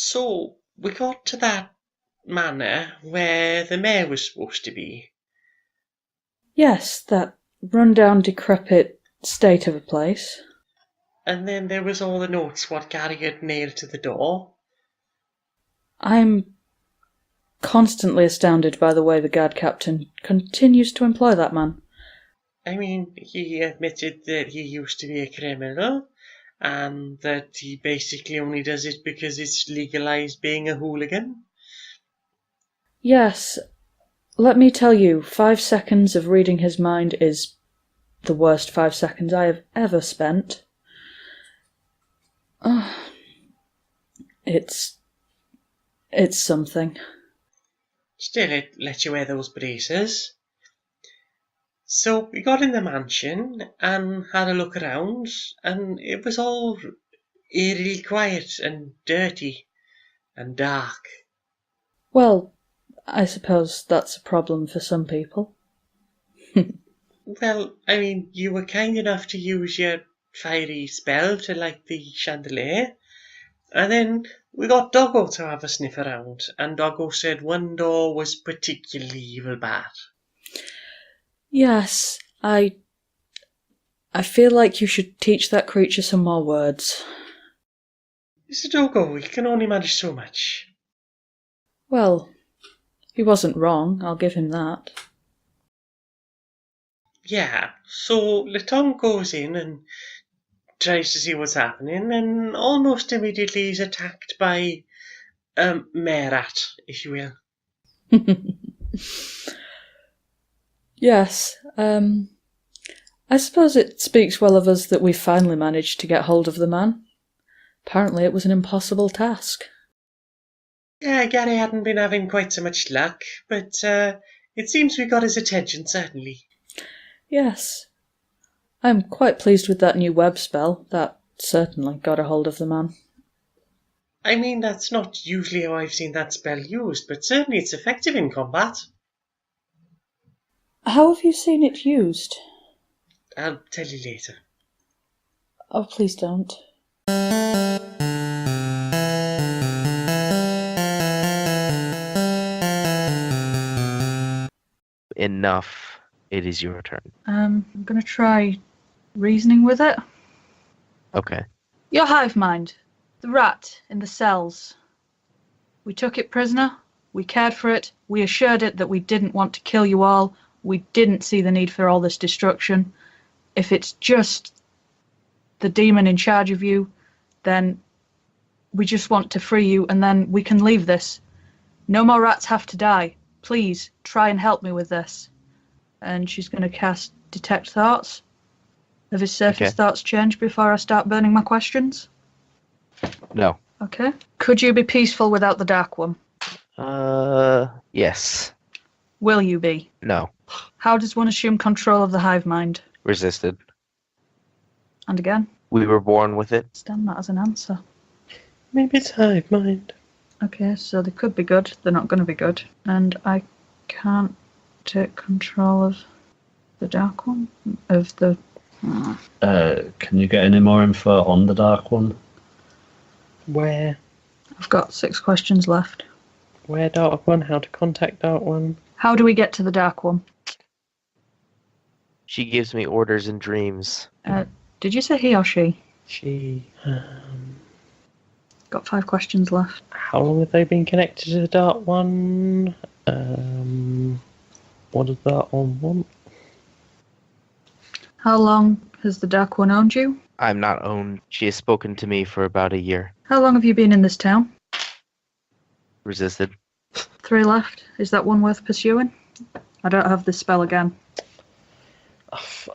So, we got to that manor where the mayor was supposed to be. Yes, that run-down, decrepit state of a place. And then there was all the notes what Gary had nailed to the door. I'm constantly astounded by the way the guard captain continues to employ that man. I mean, he admitted that he used to be a criminal, and that he basically only does it because it's legalized being a hooligan. Yes, let me tell you, 5 seconds of reading his mind is the worst 5 seconds I have ever spent. It's something. Still, it lets you wear those braces. So we got in the mansion and had a look around, and it was all eerily quiet and dirty and dark. Well, I suppose that's a problem for some people. Well, I mean, you were kind enough to use your fiery spell to light the chandelier, and then we got Doggo to have a sniff around, and Doggo said one door was particularly evil bad. Yes, I feel like you should teach that creature some more words. Mr. Doggo, he can only manage so much. Well, he wasn't wrong, I'll give him that. Yeah, so Latong goes in and tries to see what's happening, and almost immediately he's attacked by Merat, if you will. Yes, I suppose it speaks well of us that we finally managed to get hold of the man. Apparently it was an impossible task. Yeah, Gary hadn't been having quite so much luck, but it seems we got his attention, certainly. Yes. I'm quite pleased with that new web spell. That certainly got a hold of the man. I mean, that's not usually how I've seen that spell used, but certainly it's effective in combat. How have you seen it used? I'll tell you later. Oh, please don't. Enough. It is your turn. I'm going to try reasoning with it. Okay. Your hive mind, the rat in the cells. We took it prisoner, we cared for it, we assured it that we didn't want to kill you all, we didn't see the need for all this destruction. If it's just the demon in charge of you, then we just want to free you and then we can leave this. No more rats have to die. Please, try and help me with this. And she's going to cast Detect Thoughts. Have his surface thoughts changed before I start burning my questions? No. Okay. Could you be peaceful without the Dark One? Yes. Will you be? No. How does one assume control of the hive mind? Resisted. And again? We were born with it. Stand that as an answer. Maybe it's hive mind. Okay, so they could be good. They're not going to be good. And I can't take control of the Dark One? Of the... Can you get any more info on the Dark One? Where? I've got 6 questions left. Where Dark One? How to contact Dark One? How do we get to the Dark One? She gives me orders in dreams. Did you say he or she? She... Got 5 questions left. How long have they been connected to the Dark One? What does Dark One want? How long has the Dark One owned you? I'm not owned. She has spoken to me for about a year. How long have you been in this town? Resisted. 3 left. Is that one worth pursuing? I don't have this spell again.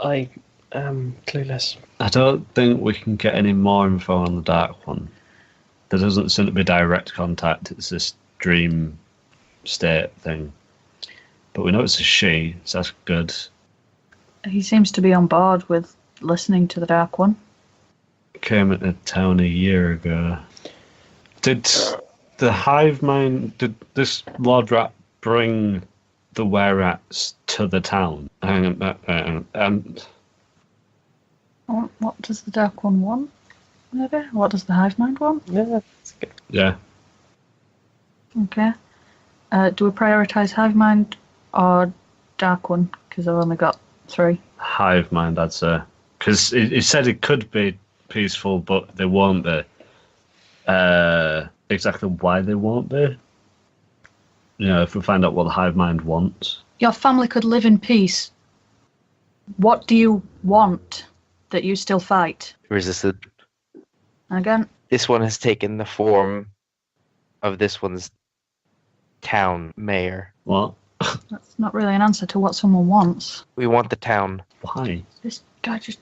I am clueless. I don't think we can get any more info on the Dark One. There doesn't seem to be direct contact. It's this dream state thing. But we know it's a she, so that's good. He seems to be on board with listening to the Dark One. Came into town a year ago. Did the hive mind, did this Lord Rat bring the were-rats to the town? What does the Dark One want? Maybe? What does the hive mind want? Yeah, that's good. Yeah. Okay. Do we prioritise Hive Mind or Dark One? Because I've only got 3. Hive mind, I'd say. Because it said it could be peaceful, but they won't be. Exactly why they won't be. If we find out what the hive mind wants. Your family could live in peace. What do you want that you still fight? Resisted. And again, This one has taken the form of this one's town mayor. What? that's not really an answer to what someone wants. We want the town. Why? This guy just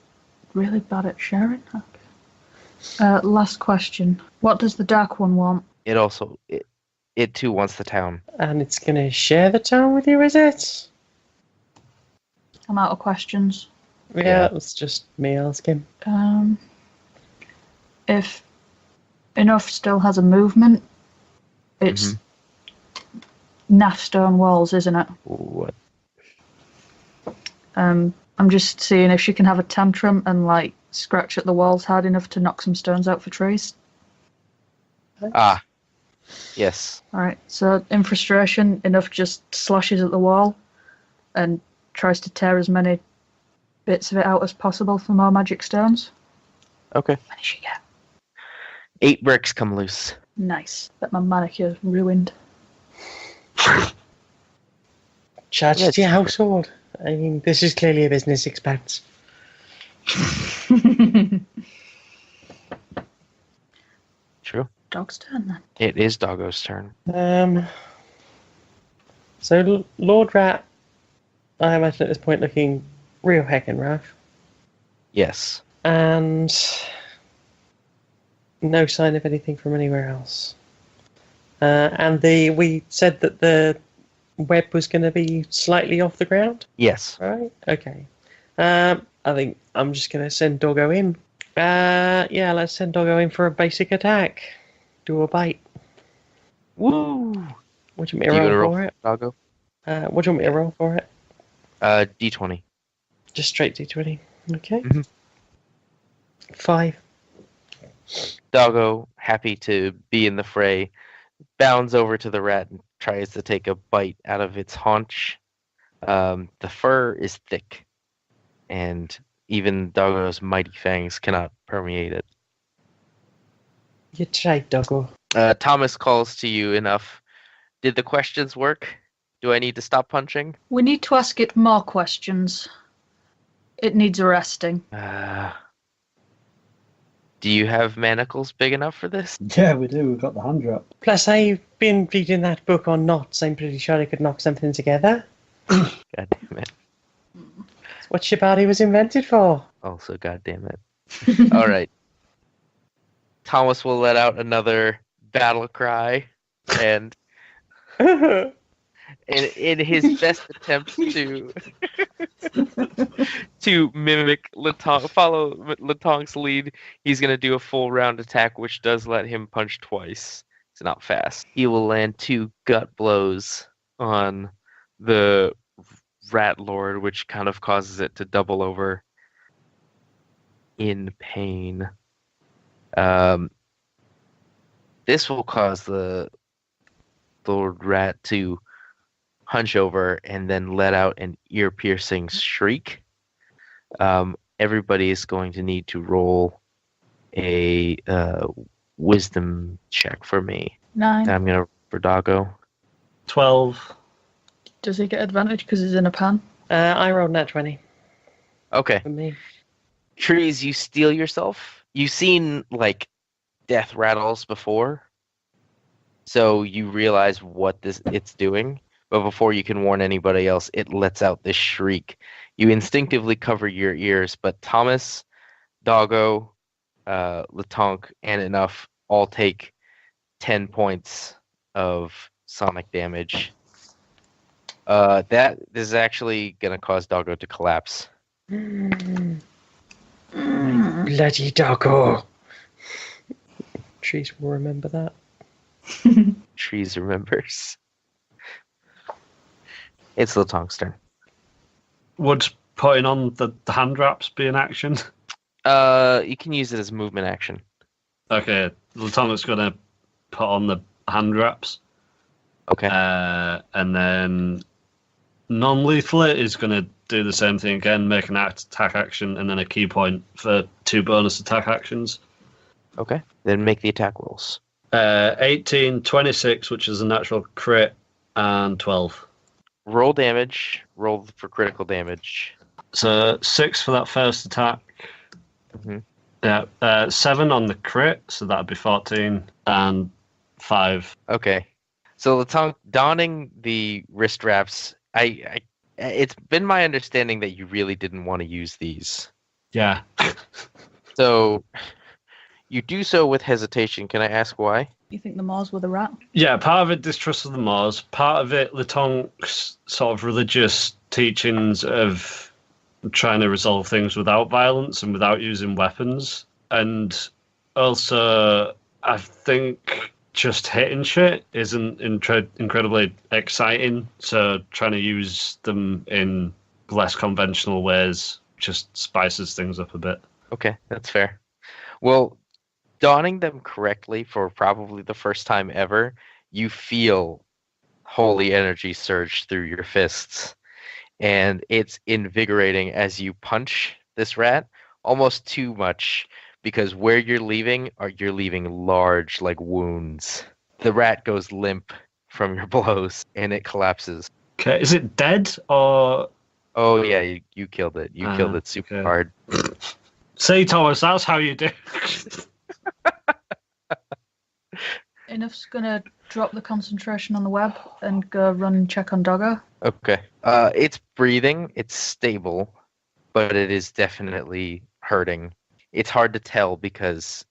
really bad at sharing. Okay. Last question. What does the Dark One want? It too wants the town. And it's going to share the town with you, is it? I'm out of questions. Yeah, it's just me asking. If enough still has a movement, it's naff stone walls, isn't it? What? I'm just seeing if she can have a tantrum and like scratch at the walls hard enough to knock some stones out for trees. Ah. Yes. Alright, so in frustration, enough just slashes at the wall and tries to tear as many bits of it out as possible for more magic stones. Okay. What did she get? 8 bricks come loose. Nice. Bet my manicure's ruined. Charge Yes. to your household. I mean, this is clearly a business expense. True. Dog's turn then. It is Doggo's turn. So Lord Rat, I imagine at this point looking real heckin' rough. Yes. And no sign of anything from anywhere else. And we said that the web was going to be slightly off the ground, Yes. right? Okay. I think I'm just going to send Doggo in. Yeah, let's send Doggo in for a basic attack. Do a bite. Woo! What do you want me to roll for it? Doggo? What do you want me to roll for it? D20. Just straight D20. Okay. Mhm. 5. Doggo, happy to be in the fray, bounds over to the rat and tries to take a bite out of its haunch. The fur is thick, and even Doggo's mighty fangs cannot permeate it. You tried, Doggo. Thomas calls to you enough. Did the questions work? Do I need to stop punching? We need to ask it more questions. It needs arresting. Do you have manacles big enough for this? Yeah, we do. We've got the hand drop. Plus, I've been reading that book on knots. I'm pretty sure I could knock something together. God damn it. That's what Shibari was invented for. Also, god damn it. All right. Thomas will let out another battle cry, and in his best attempt to mimic follow Latong's lead, he's going to do a full round attack, which does let him punch twice. It's not fast. He will land 2 gut blows on the Rat Lord, which kind of causes it to double over in pain. This will cause the Lord Rat to hunch over and then let out an ear-piercing shriek. Everybody is going to need to roll a wisdom check for me. 9. I'm going to for Doggo. 12. Does he get advantage because he's in a pan? I rolled nat 20 Okay. for me. Trees, you steel yourself. You've seen, like, death rattles before, so you realize what it's doing. But before you can warn anybody else, it lets out this shriek. You instinctively cover your ears, but Thomas, Doggo, Latonk, and Enough all take 10 points of sonic damage. That is actually going to cause Doggo to collapse. Bloody Doggo. Trees will remember that. Trees remembers. It's Latonk's turn. Would putting on the hand wraps be an action? You can use it as movement action. Okay, Latonic's going to put on the hand wraps Okay. And then non-lethal is going to do the same thing again, make an attack action, and then a key point for 2 bonus attack actions. Okay. Then make the attack rolls. 18, 26, which is a natural crit, and 12. Roll damage. Roll for critical damage. So 6 for that first attack. Mm-hmm. Yeah, 7 on the crit, so that'd be 14, and 5. Okay. So donning the wrist wraps, it's been my understanding that you really didn't want to use these. Yeah. So you do so with hesitation. Can I ask why? You think the Moors were the rat? Yeah, part of it distrust of the Moors, part of it Latonk's sort of religious teachings of trying to resolve things without violence and without using weapons. And also, I think just hitting shit isn't incredibly exciting, so trying to use them in less conventional ways just spices things up a bit. Okay, that's fair. Well, donning them correctly for probably the first time ever, you feel holy energy surge through your fists. And it's invigorating as you punch this rat, almost too much, because where you're leaving large, like, wounds. The rat goes limp from your blows, and it collapses. Okay, is it dead, or... Oh, yeah, you killed it. You killed it super hard. See, Thomas, that's how you do. Enough's gonna drop the concentration on the web and go run and check on Doggo. Okay. It's breathing. It's stable, but it is definitely hurting. It's hard to tell because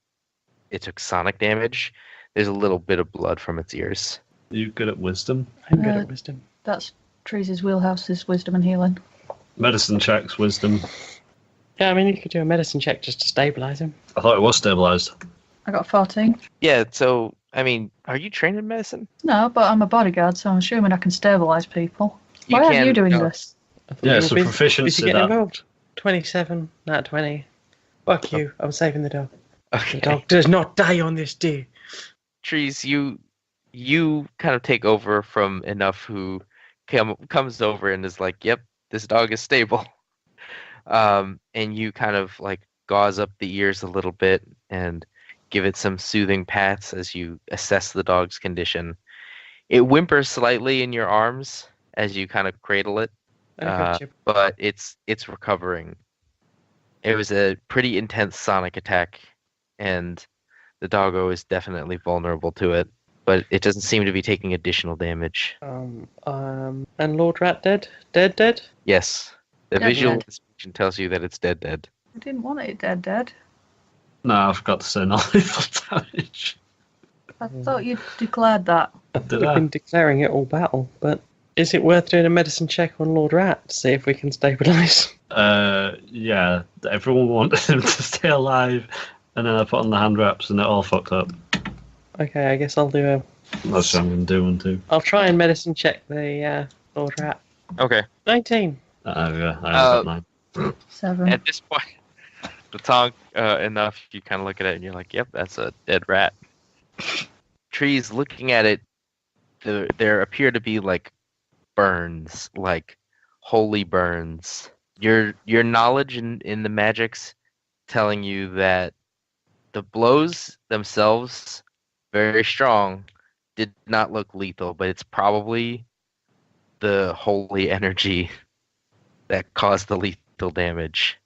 it took sonic damage. There's a little bit of blood from its ears. Are you good at wisdom? I'm good at wisdom. That's Trees' wheelhouse is wisdom and healing. Medicine checks, wisdom. Yeah, I mean, you could do a medicine check just to stabilise him. I thought it was stabilised. I got 14. Yeah, so, I mean, are you trained in medicine? No, but I'm a bodyguard, so I'm assuming I can stabilise people. You Why are can- you doing no. this? I thought Yeah, you so were busy proficiency getting that. involved. 27, not 20. Fuck you, I'm saving the dog. Okay. The dog does not die on this day. Trees, you kind of take over from Enough, who comes over and is like, yep, this dog is stable. And you kind of like gauze up the ears a little bit and give it some soothing pats as you assess the dog's condition. It whimpers slightly in your arms as you kind of cradle it, I got you. but it's recovering. It was a pretty intense sonic attack, and the doggo is definitely vulnerable to it, but it doesn't seem to be taking additional damage. And Lord Rat dead? Dead? Yes, the Dead. visual description tells you that it's dead. I didn't want it dead. No, I forgot to say non-lethal damage. I thought you declared that. I thought Did we've I? been declaring it all battle, but is it worth doing a medicine check on Lord Rat to see if we can stabilise? Yeah, everyone wanted him to stay alive, and then I put on the hand wraps and it all fucked up. Okay, I guess I'll do a... That's what I'm going to do one too. I'll try and medicine check the Lord Rat. Okay. 19. Yeah, I got 9. 7. At this point, the tongue Enough, you kind of look at it and you're like, yep, that's a dead rat. Trees, looking at it, there appear to be like burns, like holy burns. Your knowledge in the magics telling you that the blows themselves, very strong, did not look lethal, but it's probably the holy energy that caused the lethal damage.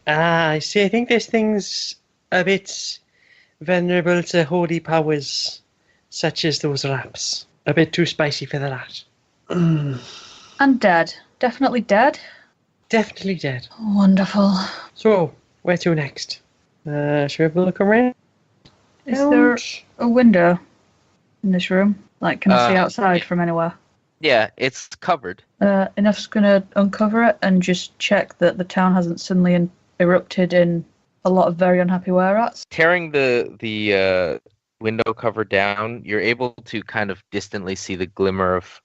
Ah, I see. I think this thing's a bit vulnerable to holy powers, such as those raps. A bit too spicy for the rat. And dead. Definitely dead. Definitely dead. Wonderful. So, where to next? Should we have a look around? Is there a window in this room? Like, can I see outside from anywhere? Yeah, it's covered. Enough's gonna uncover it and just check that the town hasn't suddenly erupted in a lot of very unhappy were-rats. Tearing the window cover down, you're able to kind of distantly see the glimmer of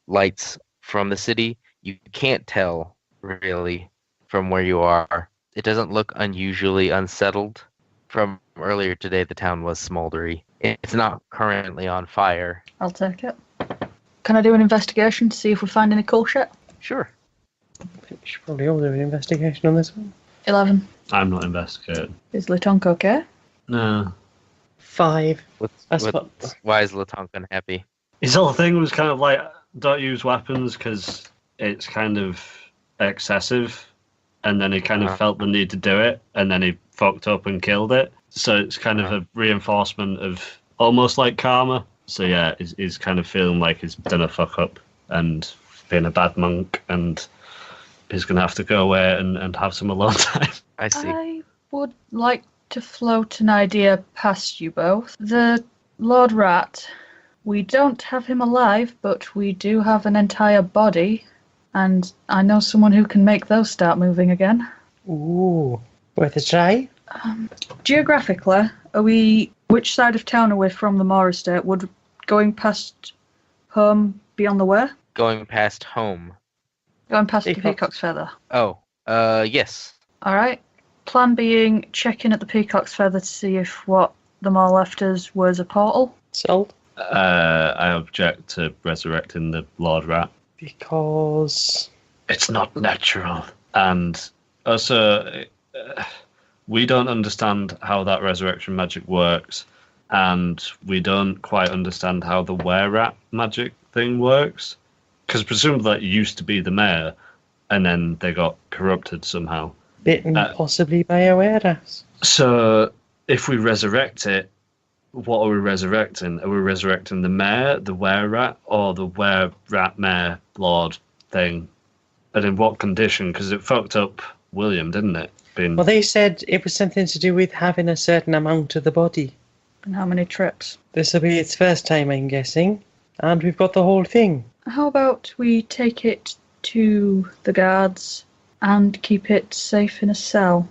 lights from the city. You can't tell, really, from where you are. It doesn't look unusually unsettled. From earlier today, the town was smoldery. It's not currently on fire. I'll take it. can I do an investigation to see if we find any cool shit? Sure. We should probably all do an investigation on this one. 11. I'm not investigating. Is Latonka okay? No. 5. That's Why is Latonk unhappy? His whole thing was kind of like, don't use weapons because it's kind of excessive. And then he kind of felt the need to do it, and then he fucked up and killed it. So it's kind of a reinforcement of almost like karma. So yeah, he's kind of feeling like he's done a fuck up and been a bad monk, and he's going to have to go away and have some alone time. I see. I would like to float an idea past you both. The Lord Rat, we don't have him alive, but we do have an entire body, and I know someone who can make those start moving again. Ooh. Worth a try? Geographically, which side of town are we from the Moor estate? Would going past home be on the way? Going past home. Going past the Peacocks. Peacock's Feather. Oh, yes. Alright. Plan being, checking at the Peacock's Feather to see if what the Moor left us was a portal. Sold. I object to resurrecting the Lord Rat. Because... It's not natural. And also, we don't understand how that resurrection magic works, and we don't quite understand how the were-rat magic thing works. Because presumably that used to be the mayor, and then they got corrupted somehow. Bitten possibly by a were-rat. So, if we resurrect it, what are we resurrecting? Are we resurrecting the mayor, the were-rat, or the were-rat mayor lord thing? And in what condition? Because it fucked up William, didn't it? Well, they said it was something to do with having a certain amount of the body. And how many trips? This will be its first time, I'm guessing. And we've got the whole thing. How about we take it to the guards and keep it safe in a cell?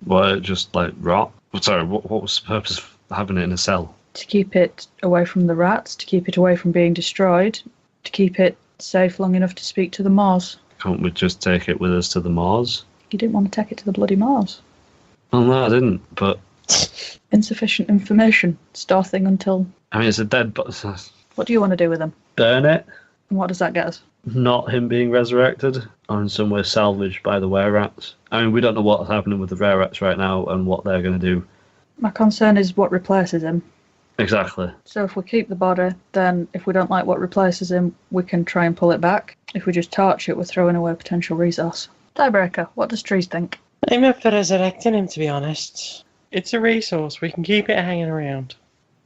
Well, just like rot? Sorry, what was the purpose of having it in a cell? To keep it away from the rats, to keep it away from being destroyed, to keep it safe long enough to speak to the Moors. Can't we just take it with us to the Moors? You didn't want to take it to the bloody Moors. Well, no, I didn't, but... Insufficient information. Store thing until... I mean, it's a dead body. What do you want to do with them? Burn it? And what does that get us? Not him being resurrected, or in some way salvaged by the were-rats. I mean, we don't know what's happening with the were-rats right now and what they're going to do. My concern is what replaces him. Exactly. So if we keep the body, then if we don't like what replaces him, we can try and pull it back. If we just torch it, we're throwing away a potential resource. Tiebreaker, what does Trees think? I'm up for resurrecting him, to be honest. It's a resource. We can keep it hanging around.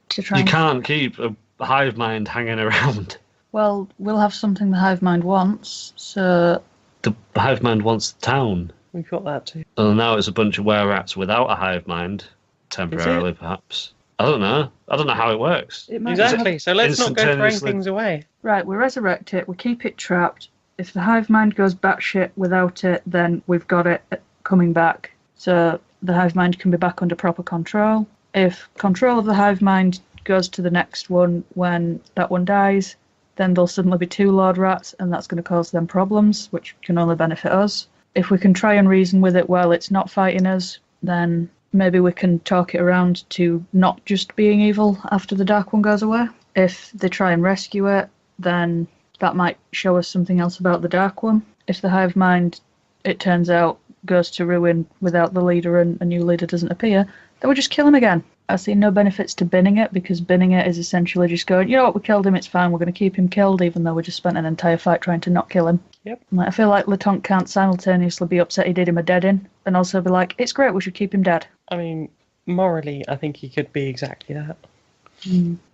To try You and... can't keep a hive mind hanging around. Well, we'll have something the hive mind wants, so... The hive mind wants the town. We've got that too. So now it's a bunch of were-rats without a hive mind, temporarily perhaps. I don't know. I don't know how it works. It might Exactly, so let's not go throwing instantaneously- things away. Right, we resurrect it, we keep it trapped. If the hive mind goes batshit without it, then we've got it coming back. So the hive mind can be back under proper control. If control of the hive mind goes to the next one when that one dies, then there'll suddenly be 2 Lord Rats, and that's going to cause them problems, which can only benefit us. If we can try and reason with it while it's not fighting us, then maybe we can talk it around to not just being evil after the Dark One goes away. If they try and rescue it, then that might show us something else about the Dark One. If the hive mind, it turns out, goes to ruin without the leader and a new leader doesn't appear, then we just kill him again. I see no benefits to binning it, because binning it is essentially just going, you know what, we killed him, it's fine, we're going to keep him killed, even though we just spent an entire fight trying to not kill him. Yep. I feel like Latonk can't simultaneously be upset he did him a dead in, and also be like, it's great, we should keep him dead. I mean, morally, I think he could be exactly that.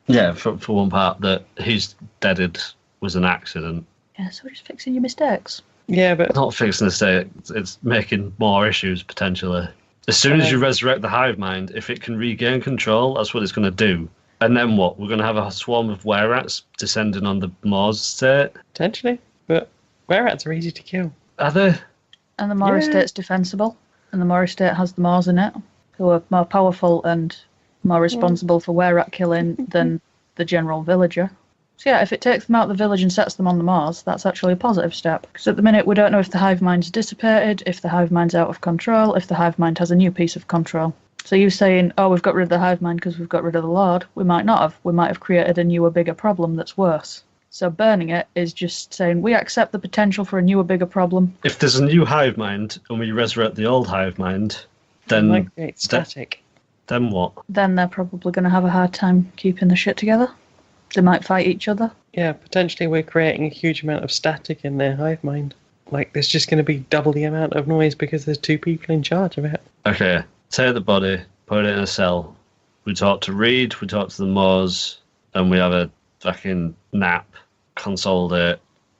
Yeah, for one part, that he's deaded was an accident. Yeah, so we're just fixing your mistakes. Yeah, but Not fixing the state, it's making more issues, potentially. As soon as you resurrect the hive mind, if it can regain control, that's what it's going to do. And then what? We're going to have a swarm of were-rats descending on the Moors estate? potentially. But were-rats are easy to kill. Are they? And the Moor Yeah. estate's defensible, and the Moor estate has the Moors in it, who are more powerful and more responsible for were-rat killing than the general villager. So yeah, if it takes them out of the village and sets them on the Moors, that's actually a positive step. Because at the minute we don't know if the hive mind's dissipated, if the hive mind's out of control, if the hive mind has a new piece of control. So you saying, oh, we've got rid of the hive mind because we've got rid of the Lord, we might not have. We might have created a newer, bigger problem that's worse. So burning it is just saying, we accept the potential for a newer, bigger problem. If there's a new hive mind and we resurrect the old hive mind, then might create static. Then what? Then they're probably going to have a hard time keeping the shit together. They might fight each other. Yeah, potentially we're creating a huge amount of static in their hive mind. Like, there's just going to be double the amount of noise because there's 2 people in charge of it. Okay, take the body, put it in a cell. We talk to Reed, we talk to the Moors, and we have a fucking nap, consolidate,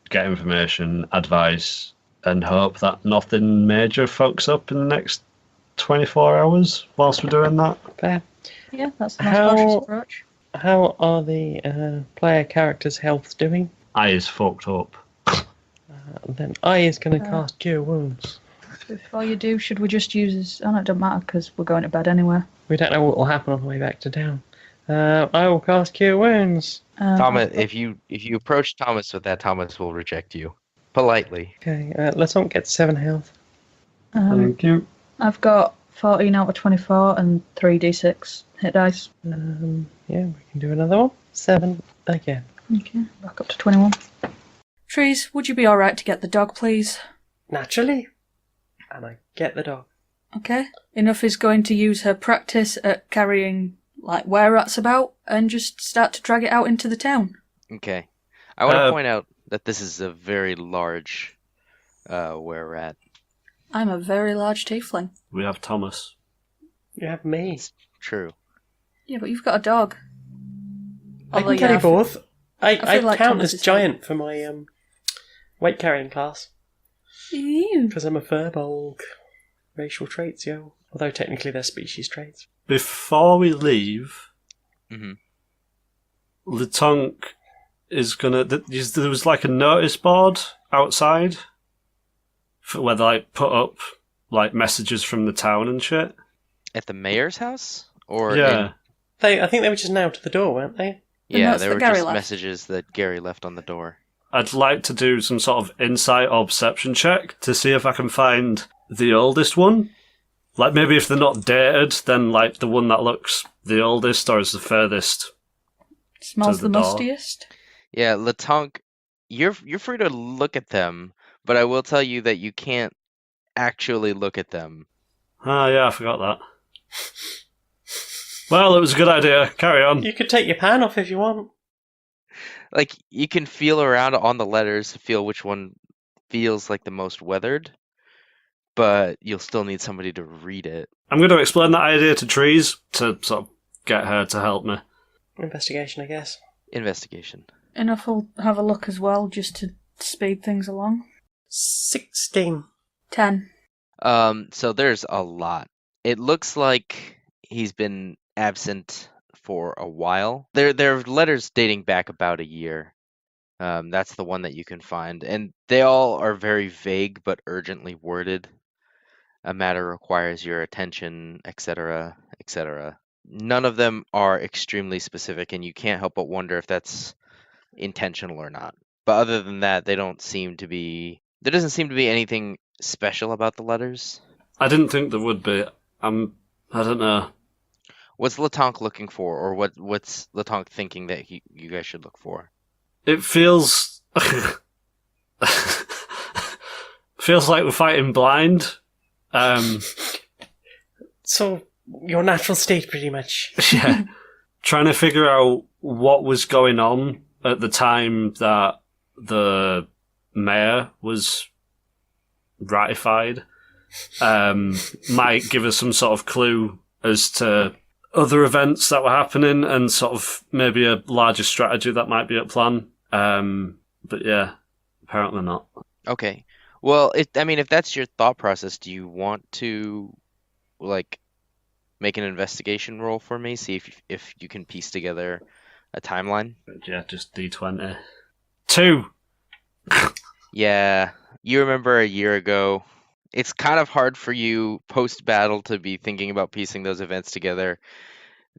get information, advice, and hope that nothing major fucks up in the next 24 hours whilst we're doing that. Fair. Yeah, that's the most cautious approach. How are the player characters' health doing? I is fucked up. Then I is going to cast Cure Wounds. Before you do, should we just use this? Oh, no, it doesn't matter because we're going to bed anyway. We don't know what will happen on the way back to town. I will cast Cure Wounds. Thomas, if you approach Thomas with that, Thomas will reject you politely. Okay, let's not get 7 health. Thank you. I've got 14 out of 24 and 3d6 hit dice. Yeah, we can do another one. 7 again. Okay, back up to 21. Trees, would you be alright to get the dog, please? Naturally. And I get the dog. Okay. Enough is going to use her practice at carrying, like, were-rats about and just start to drag it out into the town. Okay. I want to point out that this is a very large were-rat. I'm a very large tiefling. We have Thomas. You have me. It's true. Yeah, but you've got a dog. I can carry both. I feel like count Thomas as is giant for my weight carrying class. Ew. Because I'm a furbolg. Racial traits, yo. Although technically they're species traits. Before we leave, Mm-hmm. Letonk is gonna. There was like a notice board outside for where they like put up like messages from the town and shit. At the mayor's house? Or Yeah. I think they were just nailed to the door, weren't they? Yeah, notes they that were Gary just left. messages that Gary left on the door. I'd like to do some sort of insight or perception check to see if I can find the oldest one. Like, maybe if they're not dated, then, like, the one that looks the oldest or is the furthest. Smells to the the door. mustiest. Yeah, Letonk, you're free to look at them, but I will tell you that you can't actually look at them. Ah, yeah, I forgot that. Well, it was a good idea. Carry on. You could take your pan off if you want. Like, you can feel around on the letters to feel which one feels like the most weathered, but you'll still need somebody to read it. I'm going to explain that idea to Trees to sort of get her to help me. Investigation, I guess. Investigation. Enough will have a look as well, just to speed things along. 16. 10. So there's a lot. It looks like he's been absent for a while. There are letters dating back about a year. That's the one that you can find. And they all are very vague but urgently worded. A matter requires your attention, etc., etc. None of them are extremely specific, and you can't help but wonder if that's intentional or not. But other than that, there doesn't seem to be anything special about the letters. I didn't think there would be. I don't know. What's Letonk looking for, or what's Letonk thinking that you guys should look for? It feels... feels like we're fighting blind. So, your natural state, pretty much. Yeah. Trying to figure out what was going on at the time that the mayor was ratified might give us some sort of clue as to other events that were happening and sort of maybe a larger strategy that might be at plan. But yeah, apparently not. Okay. Well, if that's your thought process, do you want to, like, make an investigation roll for me? See if you can piece together a timeline? But yeah, just D20. 2! Yeah. You remember a year ago. It's kind of hard for you post-battle to be thinking about piecing those events together.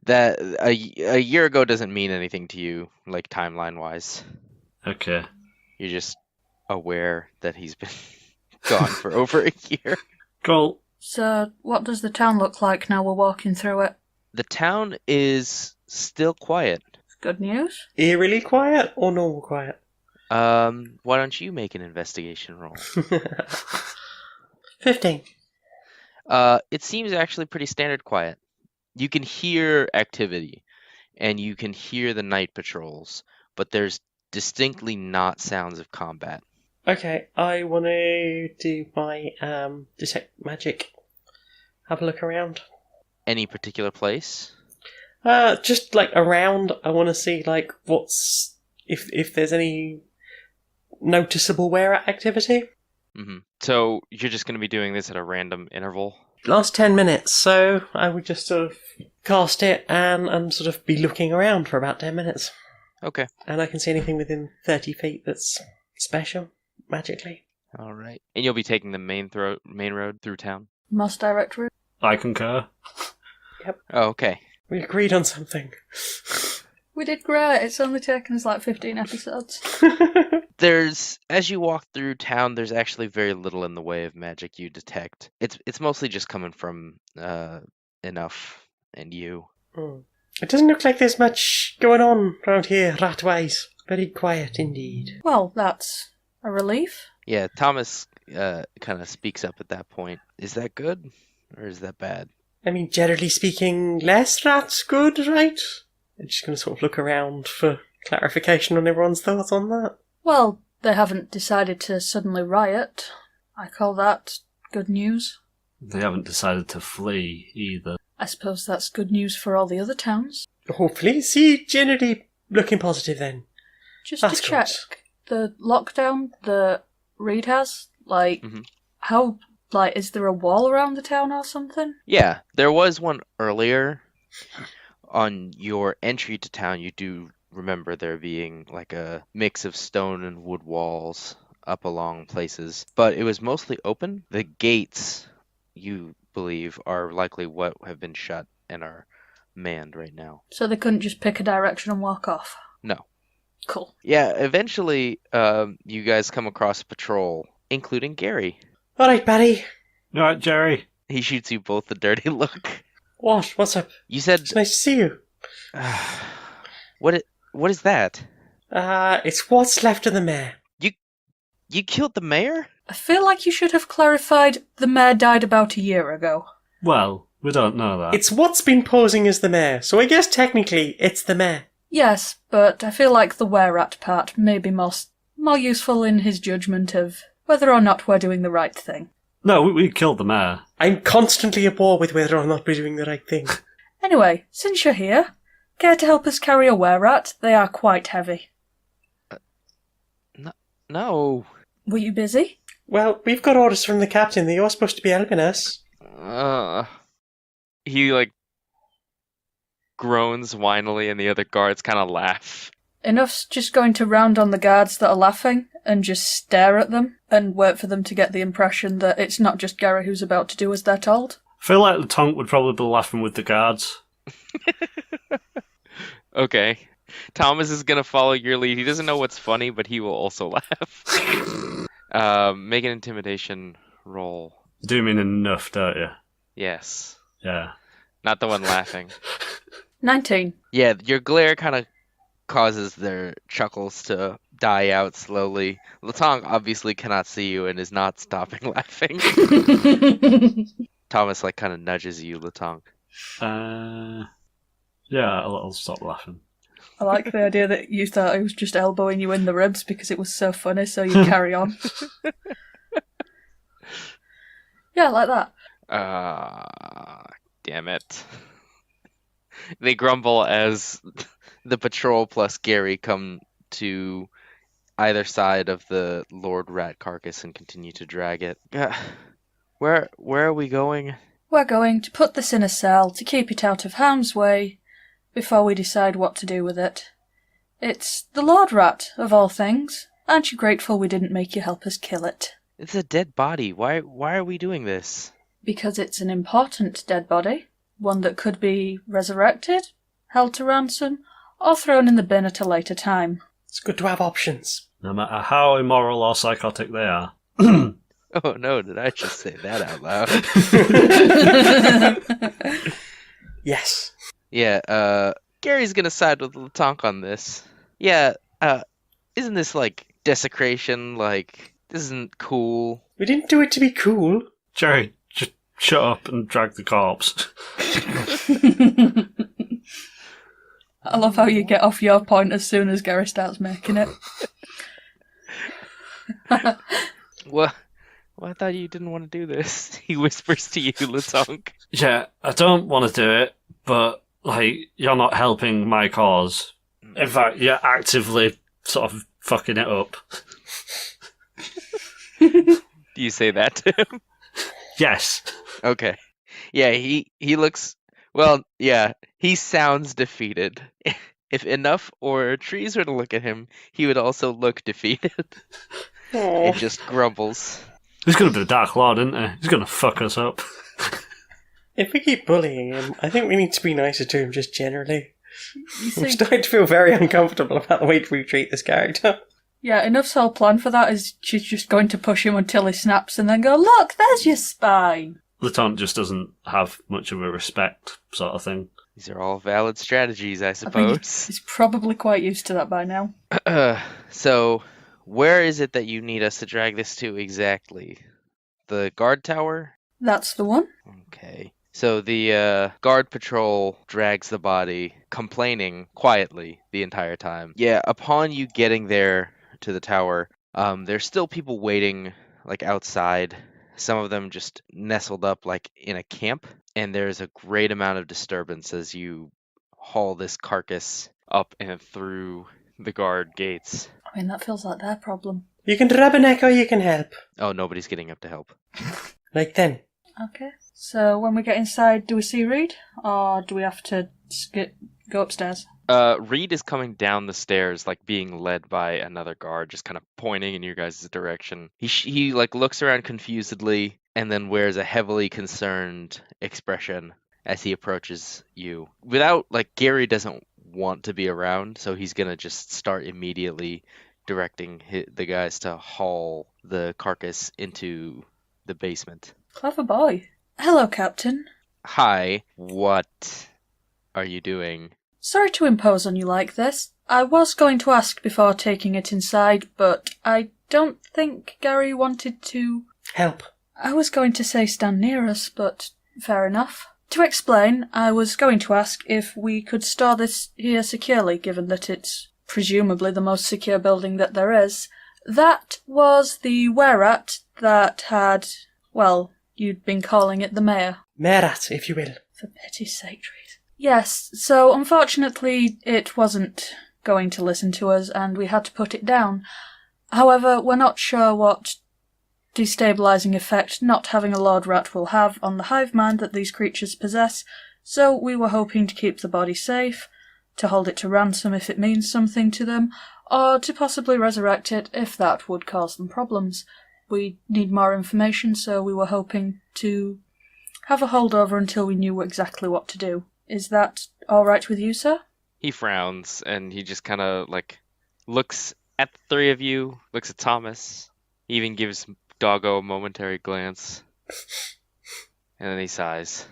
That a year ago doesn't mean anything to you, like, timeline-wise. Okay. You're just aware that he's been gone for over a year. Cool. So, what does the town look like now we're walking through it? The town is still quiet. Good news. Eerily quiet or normal quiet? Why don't you make an investigation roll? 15. It seems actually pretty standard quiet. You can hear activity, and you can hear the night patrols, but there's distinctly not sounds of combat. Okay, I want to do my detect magic. Have a look around. Any particular place? Just like around. I want to see like what's if there's any noticeable wear activity. Mm-hmm. So you're just going to be doing this at a random interval? Last 10 minutes, so I would just sort of cast it and sort of be looking around for about 10 minutes. Okay. And I can see anything within 30 feet that's special, magically. All right. And you'll be taking the main road through town? Most direct route. I concur. Oh, okay. We agreed on something. We did great. It's only taken us like 15 episodes. As you walk through town, there's actually very little in the way of magic you detect. It's mostly just coming from Enough and you. It doesn't look like there's much going on around here, rat-wise. Very quiet indeed. Well, that's a relief. Yeah, Thomas kind of speaks up at that point. Is that good, or is that bad? I mean, generally speaking, less rats good, right? I'm just going to sort of look around for clarification on everyone's thoughts on that. Well, they haven't decided to suddenly riot. I call that good news. They haven't decided to flee either. I suppose that's good news for all the other towns. Hopefully. See, generally looking positive then. Just That's to check, the lockdown that Reed has, like, how, like, is there a wall around the town or something? Yeah, there was one earlier. On your entry to town, you do remember there being like a mix of stone and wood walls up along places, but it was mostly open. The gates, you believe, are likely what have been shut and are manned right now. So they couldn't just pick a direction and walk off? No. Cool. Yeah, eventually you guys come across a patrol, including Gary. All right, Barry. All right, Jerry. He shoots you both a dirty look. What? What's up? You said... It's nice to see you. What is that? It's what's left of the mayor. You killed the mayor? I feel like you should have clarified the mayor died about a year ago. Well, we don't know that. It's what's been posing as the mayor, so I guess technically it's the mayor. Yes, but I feel like the were-rat part may be more useful in his judgment of whether or not we're doing the right thing. No, we killed the mayor. I'm constantly at war with whether or not we're doing the right thing. Anyway, since you're here, care to help us carry a were-rat? They are quite heavy. No. Were you busy? Well, we've got orders from the captain that you're supposed to be helping us. He, like, groans whinily and the other guards kind of laugh. Enough's just going to round on the guards that are laughing and just stare at them and wait for them to get the impression that it's not just Gary who's about to do as they're told. I feel like the tonk would probably be laughing with the guards. Okay. Thomas is going to follow your lead. He doesn't know what's funny, but he will also laugh. Make an intimidation roll. You do mean enough, don't you? Yes. Yeah. Not the one laughing. 19. Yeah, your glare kind of causes their chuckles to die out slowly. Latong obviously cannot see you and is not stopping laughing. Thomas, like, kind of nudges you, Latong. Yeah, I'll stop laughing. I like the idea that you thought I was just elbowing you in the ribs because it was so funny, so you carry on. Yeah, like that. Damn it. They grumble as the patrol plus Gary come to either side of the Lord Rat carcass and continue to drag it. Where are we going? We're going to put this in a cell to keep it out of harm's way before we decide what to do with it. It's the Lord Rat, of all things. Aren't you grateful we didn't make you help us kill it? It's a dead body. Why are we doing this? Because it's an important dead body. One that could be resurrected, held to ransom, or thrown in the bin at a later time. It's good to have options. No matter how immoral or psychotic they are. Oh no, did I just say that out loud? Yes. Yeah, Gary's gonna side with Latonk on this. Yeah, isn't this like desecration. Like, this isn't cool. We didn't do it to be cool. Jerry, just shut up and drag the corpse. I love how you get off your point as soon as Gary starts making it. Well, I thought you didn't want to do this. He whispers to you, Latonk. Yeah, I don't want to do it, but, like, you're not helping my cause. In fact, you're actively sort of fucking it up. Do you say that to him? Yes. Okay. Yeah, he looks... Well, yeah, he sounds defeated. If enough or trees were to look at him, he would also look defeated. It just grumbles. He's going to be the Dark Lord, isn't he? He's going to fuck us up. If we keep bullying him, I think we need to be nicer to him just generally. You I'm see, starting to feel very uncomfortable about the way we treat this character. yeah, Enough's whole plan for that is she's just going to push him until he snaps and then go, look, there's your spine. Latant just doesn't have much of a respect sort of thing. These are all valid strategies, I I think suppose. he's probably quite used to that by now. So, where is it that you need us to drag this to exactly? The guard tower? That's the one. Okay. So the guard patrol drags the body, complaining quietly the entire time. Yeah, upon you getting there to the tower, there's still people waiting, like, outside. Some of them just nestled up, like, in a camp. And there's a great amount of disturbance as you haul this carcass up and through the guard gates. I mean, that feels like their problem. You can grab a neck or you can help. Oh, nobody's getting up to help. Like then. Okay. So when we get inside, do we see Reed? Or do we have to go upstairs? Reed is coming down the stairs, like being led by another guard, just kind of pointing in your guys' direction. He like looks around confusedly and then wears a heavily concerned expression as he approaches you. Gary doesn't want to be around, so he's gonna just start immediately directing the guys to haul the carcass into the basement. Clever boy. Hello, Captain. Hi, what are you doing? Sorry to impose on you like this. I was going to ask before taking it inside, but I don't think Gary wanted to... Help. I was going to say stand near us, but fair enough. To explain, I was going to ask if we could store this here securely, given that it's presumably the most secure building that there is. That was the were-at that had, well, you'd been calling it the mayor. Merat, if you will. For pity's sake, Trees. Yes, so unfortunately it wasn't going to listen to us and we had to put it down. However, we're not sure what destabilising effect not having a Lord Rat will have on the hive mind that these creatures possess, so we were hoping to keep the body safe, to hold it to ransom if it means something to them, or to possibly resurrect it if that would cause them problems. We need more information, so we were hoping to have a holdover until we knew exactly what to do. Is that all right with you, sir? He frowns and he just kind of like looks at the three of you, looks at Thomas. He even gives Doggo a momentary glance, and then he sighs.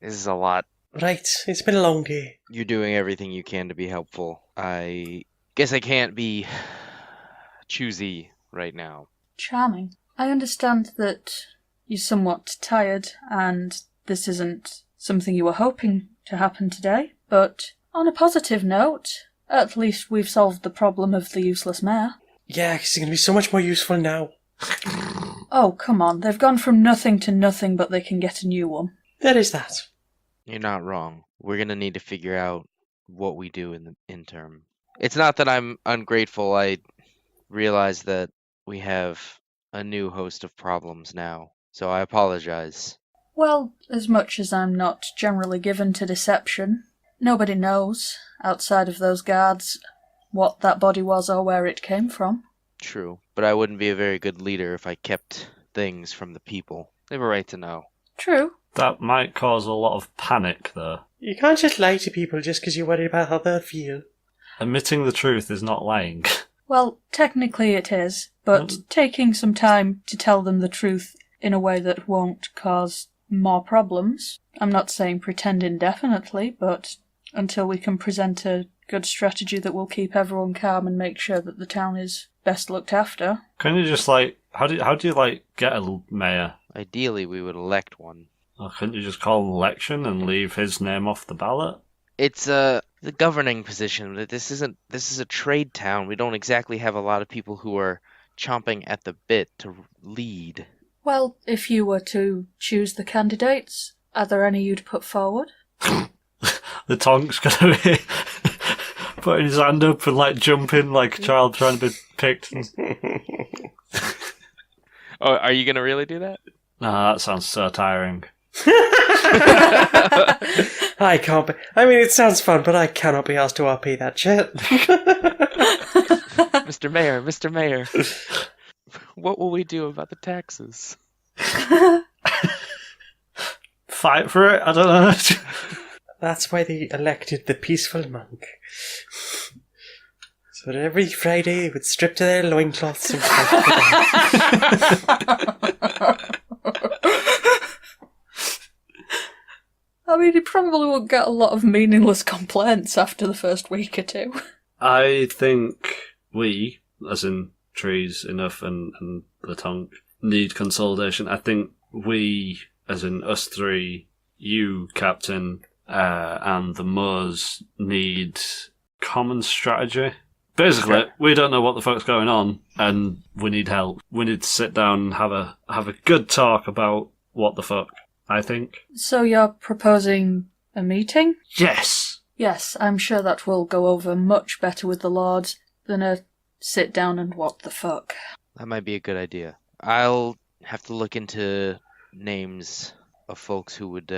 This is a lot. Right, it's been a long day. You're doing everything you can to be helpful. I guess I can't be choosy right now. Charming. I understand that you're somewhat tired, and this isn't something you were hoping to happen today, but on a positive note, at least we've solved the problem of the useless mare. Yeah, because it's going to be so much more useful now. Oh, come on, they've gone from nothing to nothing, but they can get a new one. There is that. You're not wrong. We're going to need to figure out what we do in the interim. It's not that I'm ungrateful. I realize that we have a new host of problems now, so I apologize. Well, as much as I'm not generally given to deception, nobody knows, outside of those guards, what that body was or where it came from. True, but I wouldn't be a very good leader if I kept things from the people. They have a right to know. True. That might cause a lot of panic, though. You can't just lie to people just because you're worried about how they'll feel. Admitting the truth is not lying. Well, technically it is, but taking some time to tell them the truth in a way that won't cause more problems. I'm not saying pretend indefinitely, but until we can present a good strategy that will keep everyone calm and make sure that the town is best looked after. Can you just like how do you like get a mayor? Ideally, we would elect one. Or couldn't you just call an election and leave his name off the ballot? It's the governing position, but this is a trade town. We don't exactly have a lot of people who are chomping at the bit to lead. Well, if you were to choose the candidates, are there any you'd put forward? The Tonk's gonna be putting his hand up and like jumping like a child trying to be picked. Oh, are you gonna really do that? Nah, that sounds so tiring. I can't be. I mean, it sounds fun, but I cannot be asked to RP that shit. Mr. Mayor, what will we do about the taxes? Fight for it? I don't know. That's why they elected the peaceful monk. So that every Friday they would strip to their loincloths and fight for the I mean, he probably won't get a lot of meaningless complaints after the first week or two. I think we, as in trees, enough, and the Tonk, need consolidation. I think we, as in us three, you, Captain, and the Moors, need common strategy. Basically, we don't know what the fuck's going on, and we need help. We need to sit down and have a good talk about what the fuck, I think. So you're proposing a meeting? Yes! Yes, I'm sure that will go over much better with the Lords than a sit down and what the fuck. That might be a good idea. I'll have to look into names of folks who would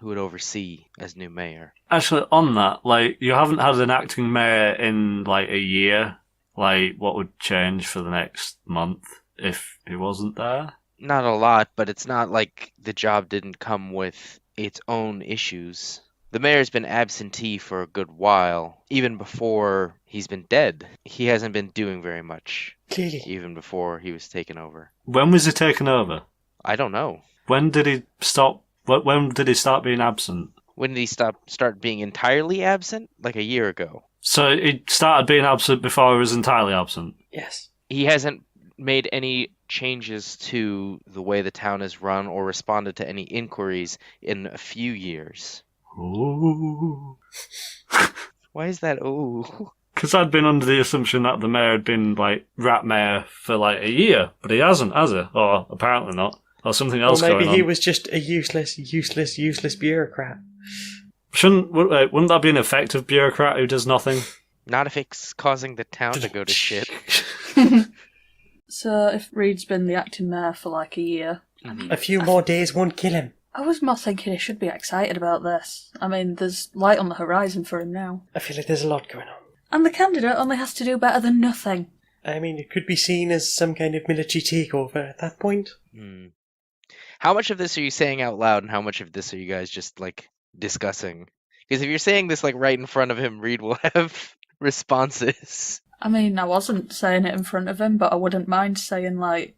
oversee as new mayor. Actually, on that, like, you haven't had an acting mayor in, like, a year. Like, what would change for the next month if he wasn't there? Not a lot, but it's not like the job didn't come with its own issues. The mayor's been absentee for a good while, even before he's been dead. He hasn't been doing very much, Clearly. even before he was taken over. When was he taken over? I don't know. When did he stop? When did he start being absent? When did he start being entirely absent? Like a year ago. So he started being absent before he was entirely absent? Yes. He hasn't made any changes to the way the town is run or responded to any inquiries in a few years. Ooh. Why is that ooh? Because I'd been under the assumption that the mayor had been, like, rat mayor for, like, a year. But he hasn't, has he? Or apparently not. Or something else Or maybe going on. he was just a useless bureaucrat. Wouldn't that be an effective bureaucrat who does nothing? Not if it's causing the town to go to shit. So if Reed's been the acting mayor for like a year... A few more days won't kill him. I was more thinking he should be excited about this. I mean, there's light on the horizon for him now. I feel like there's a lot going on. And the candidate only has to do better than nothing. I mean, it could be seen as some kind of military takeover at that point. How much of this are you saying out loud, and how much of this are you guys just, like, discussing? Because if you're saying this, like, right in front of him, Reed will have responses. I mean, I wasn't saying it in front of him, but I wouldn't mind saying, like,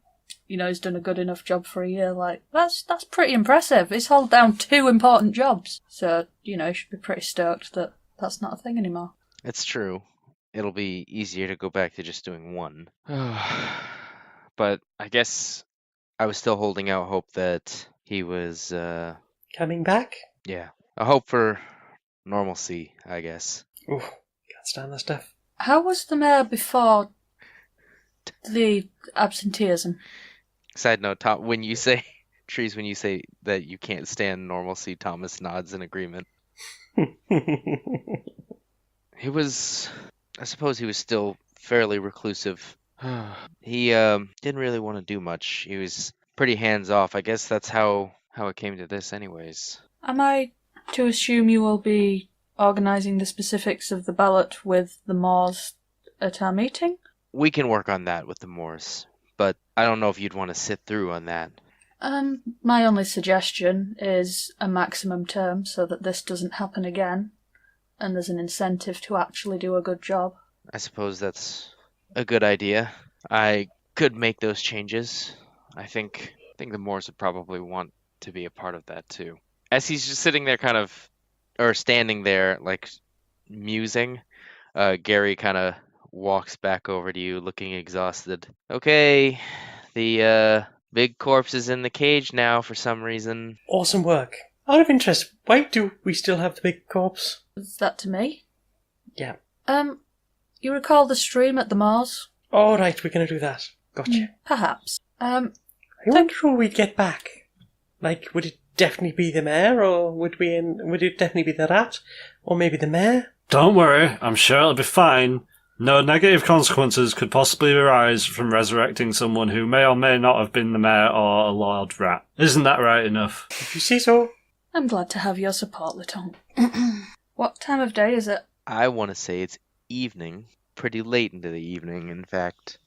you know, he's done a good enough job for a year. Like, that's pretty impressive. He's held down 2 important jobs. So, you know, he should be pretty stoked that that's not a thing anymore. It's true. It'll be easier to go back to just doing one. But I guess I was still holding out hope that he was, Coming back? yeah, a hope for normalcy, I guess. Ooh, can't stand that stuff. How was the mayor before the absenteeism? Side note, Tom, when you say that you can't stand normalcy, Thomas nods in agreement. I suppose he was still fairly reclusive. He didn't really want to do much. He was pretty hands-off. I guess that's how it came to this anyways. Am I to assume you will be organising the specifics of the ballot with the Moors at our meeting? We can work on that with the Moors, but I don't know if you'd want to sit through on that. My only suggestion is a maximum term so that this doesn't happen again, and there's an incentive to actually do a good job. I suppose that's a good idea. I could make those changes. I think the Moors would probably want to be a part of that too. As he's just sitting there or standing there, like, musing, Gary kind of walks back over to you looking exhausted. Okay, the big corpse is in the cage now for some reason. Awesome work. Out of interest, why do we still have the big corpse? Is that to me? Yeah. You recall the stream at the Mars? All right, we're going to do that. Gotcha. Perhaps. I wonder who we'd get back. Like, would it definitely be the mayor, or would it definitely be the rat, or maybe the mayor? Don't worry, I'm sure it'll be fine. No negative consequences could possibly arise from resurrecting someone who may or may not have been the mayor or a Lord Rat. Isn't that right enough? If you say so. I'm glad to have your support, Latong. What time of day is it? I want to say it's evening, pretty late into the evening, in fact,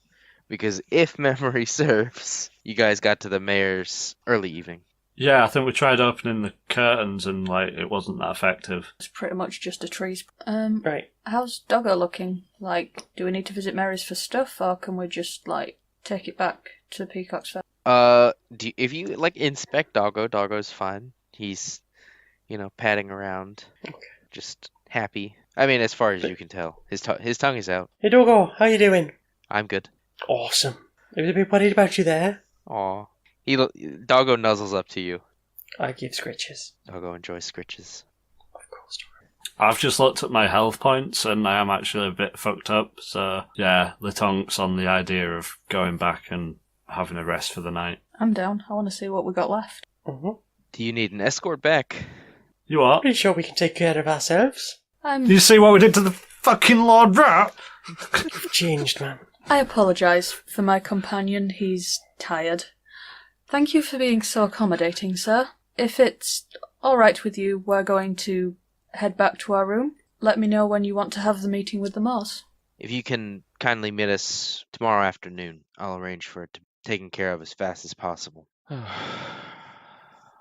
because if memory serves, you guys got to the mayor's early evening. Yeah, I think we tried opening the curtains and, it wasn't that effective. It's pretty much just a trees. Right. How's Doggo looking? Do we need to visit Mary's for stuff, or can we just, take it back to the Peacock's Fair? If you, inspect Doggo, Doggo's fine. He's, padding around. Okay. Just happy. I mean, as far as you can tell. His tongue is out. Hey, Doggo, how you doing? I'm good. Awesome. I was a bit worried about you there. Aw. Doggo nuzzles up to you. I give scritches. Doggo enjoys scritches. Of course. I've just looked at my health points and I am actually a bit fucked up, so yeah, Latonk's on the idea of going back and having a rest for the night. I'm down. I want to see what we got left. Mm-hmm. Do you need an escort back? You what? Pretty sure we can take care of ourselves. You see what we did to the fucking Lord Rat? You've changed, man. I apologise for my companion. He's tired. Thank you for being so accommodating, sir. If it's all right with you, we're going to head back to our room. Let me know when you want to have the meeting with the Moss. If you can kindly meet us tomorrow afternoon, I'll arrange for it to be taken care of as fast as possible.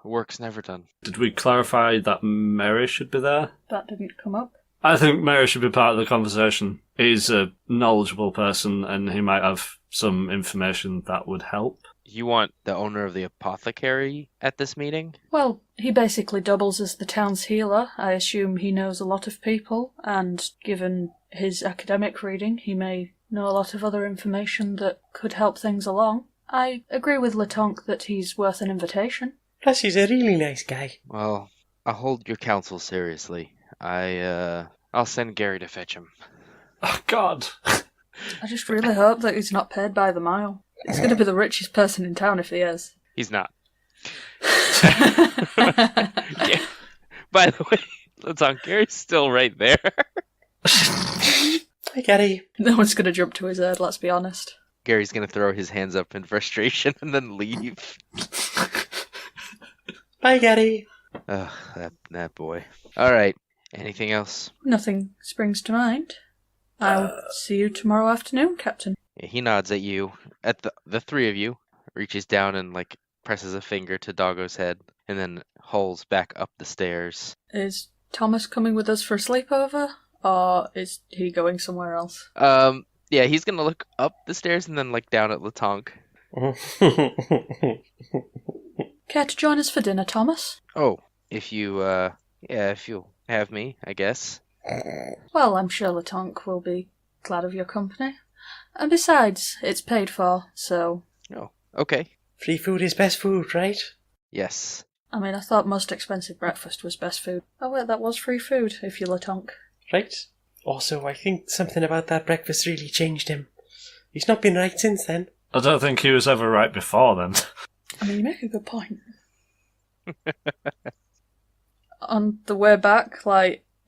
Work's never done. Did we clarify that Mary should be there? That didn't come up. I think Mary should be part of the conversation. He's a knowledgeable person and he might have some information that would help. You want the owner of the apothecary at this meeting? Well, he basically doubles as the town's healer. I assume he knows a lot of people, and given his academic reading, he may know a lot of other information that could help things along. I agree with Latonk that he's worth an invitation. Plus, he's a really nice guy. Well, I'll hold your counsel seriously. I'll send Gary to fetch him. Oh, God. I just really hope that he's not paid by the mile. He's going to be the richest person in town if he is. He's not. Yeah. By the way, Gary's still right there. Hi, Gary. No one's going to jump to his head, let's be honest. Gary's going to throw his hands up in frustration and then leave. Bye, Gary. Ugh, that boy. Alright, anything else? Nothing springs to mind. I'll see you tomorrow afternoon, Captain. Yeah, he nods at you, at the three of you, reaches down and presses a finger to Doggo's head, and then hauls back up the stairs. Is Thomas coming with us for a sleepover, or is he going somewhere else? Yeah, he's gonna look up the stairs and then down at Latonk. Care to join us for dinner, Thomas? Oh, if you'll have me, I guess. Well, I'm sure Latonk will be glad of your company. And besides, it's paid for, so... Oh, okay. Free food is best food, right? Yes. I mean, I thought most expensive breakfast was best food. Oh wait, that was free food, if you're Latonk. Right. Also, I think something about that breakfast really changed him. He's not been right since then. I don't think he was ever right before then. I mean, you make a good point. On the way back,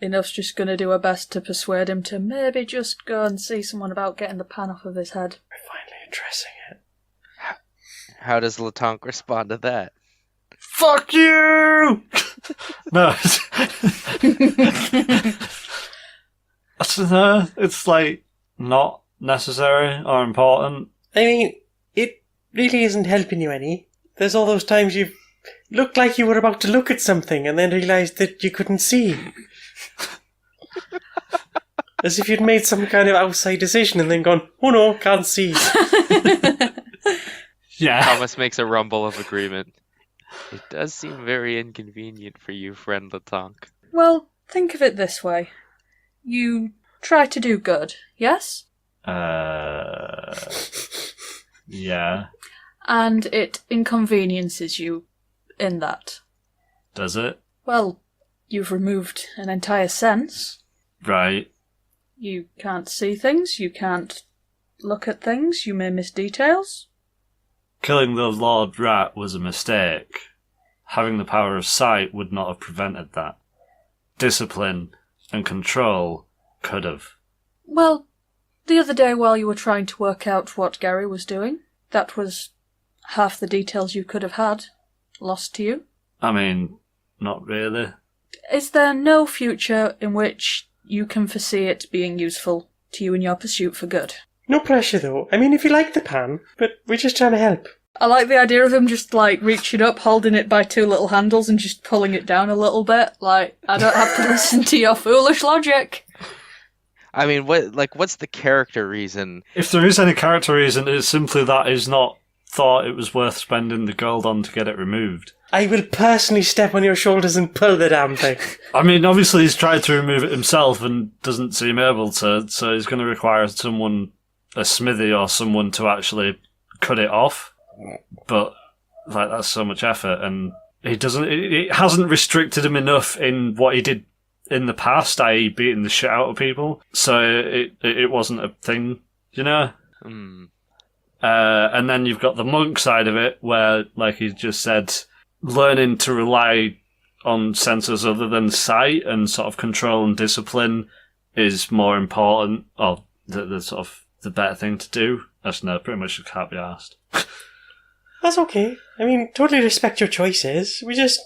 Enough's just going to do her best to persuade him to maybe just go and see someone about getting the pan off of his head. We're finally addressing it. How does Latonk respond to that? Fuck you! No. I don't know. It's not necessary or important. I mean, it really isn't helping you any. There's all those times you've looked like you were about to look at something and then realised that you couldn't see. As if you'd made some kind of outside decision and then gone, oh no, can't see. Yeah. Thomas makes a rumble of agreement. It does seem very inconvenient for you, friend Latonk. Well, think of it this way. You try to do good, yes? Yeah. And it inconveniences you in that. Does it? Well, you've removed an entire sense. Right. You can't see things, you can't look at things, you may miss details. Killing the Lord Rat was a mistake. Having the power of sight would not have prevented that. Discipline and control could have. Well, the other day while you were trying to work out what Gary was doing, that was half the details you could have had lost to you. I mean, not really. Is there no future in which you can foresee it being useful to you in your pursuit for good? No pressure, though. I mean, if you like the pan, but we're just trying to help. I like the idea of him just, reaching up, holding it by two little handles and just pulling it down a little bit. I don't have to listen to your foolish logic. I mean, what's the character reason? If there is any character reason, it's simply that he's not thought it was worth spending the gold on to get it removed. I will personally step on your shoulders and pull the damn thing. I mean, obviously he's tried to remove it himself and doesn't seem able to, so he's going to require someone, a smithy or someone, to actually cut it off. But that's so much effort, and it hasn't restricted him enough in what he did in the past, i.e. beating the shit out of people, so it wasn't a thing, you know? And then you've got the monk side of it, where, like he just said, learning to rely on senses other than sight and sort of control and discipline is more important, or the sort of the better thing to do. No, pretty much it can't be asked. That's okay. I mean, totally respect your choices. We're just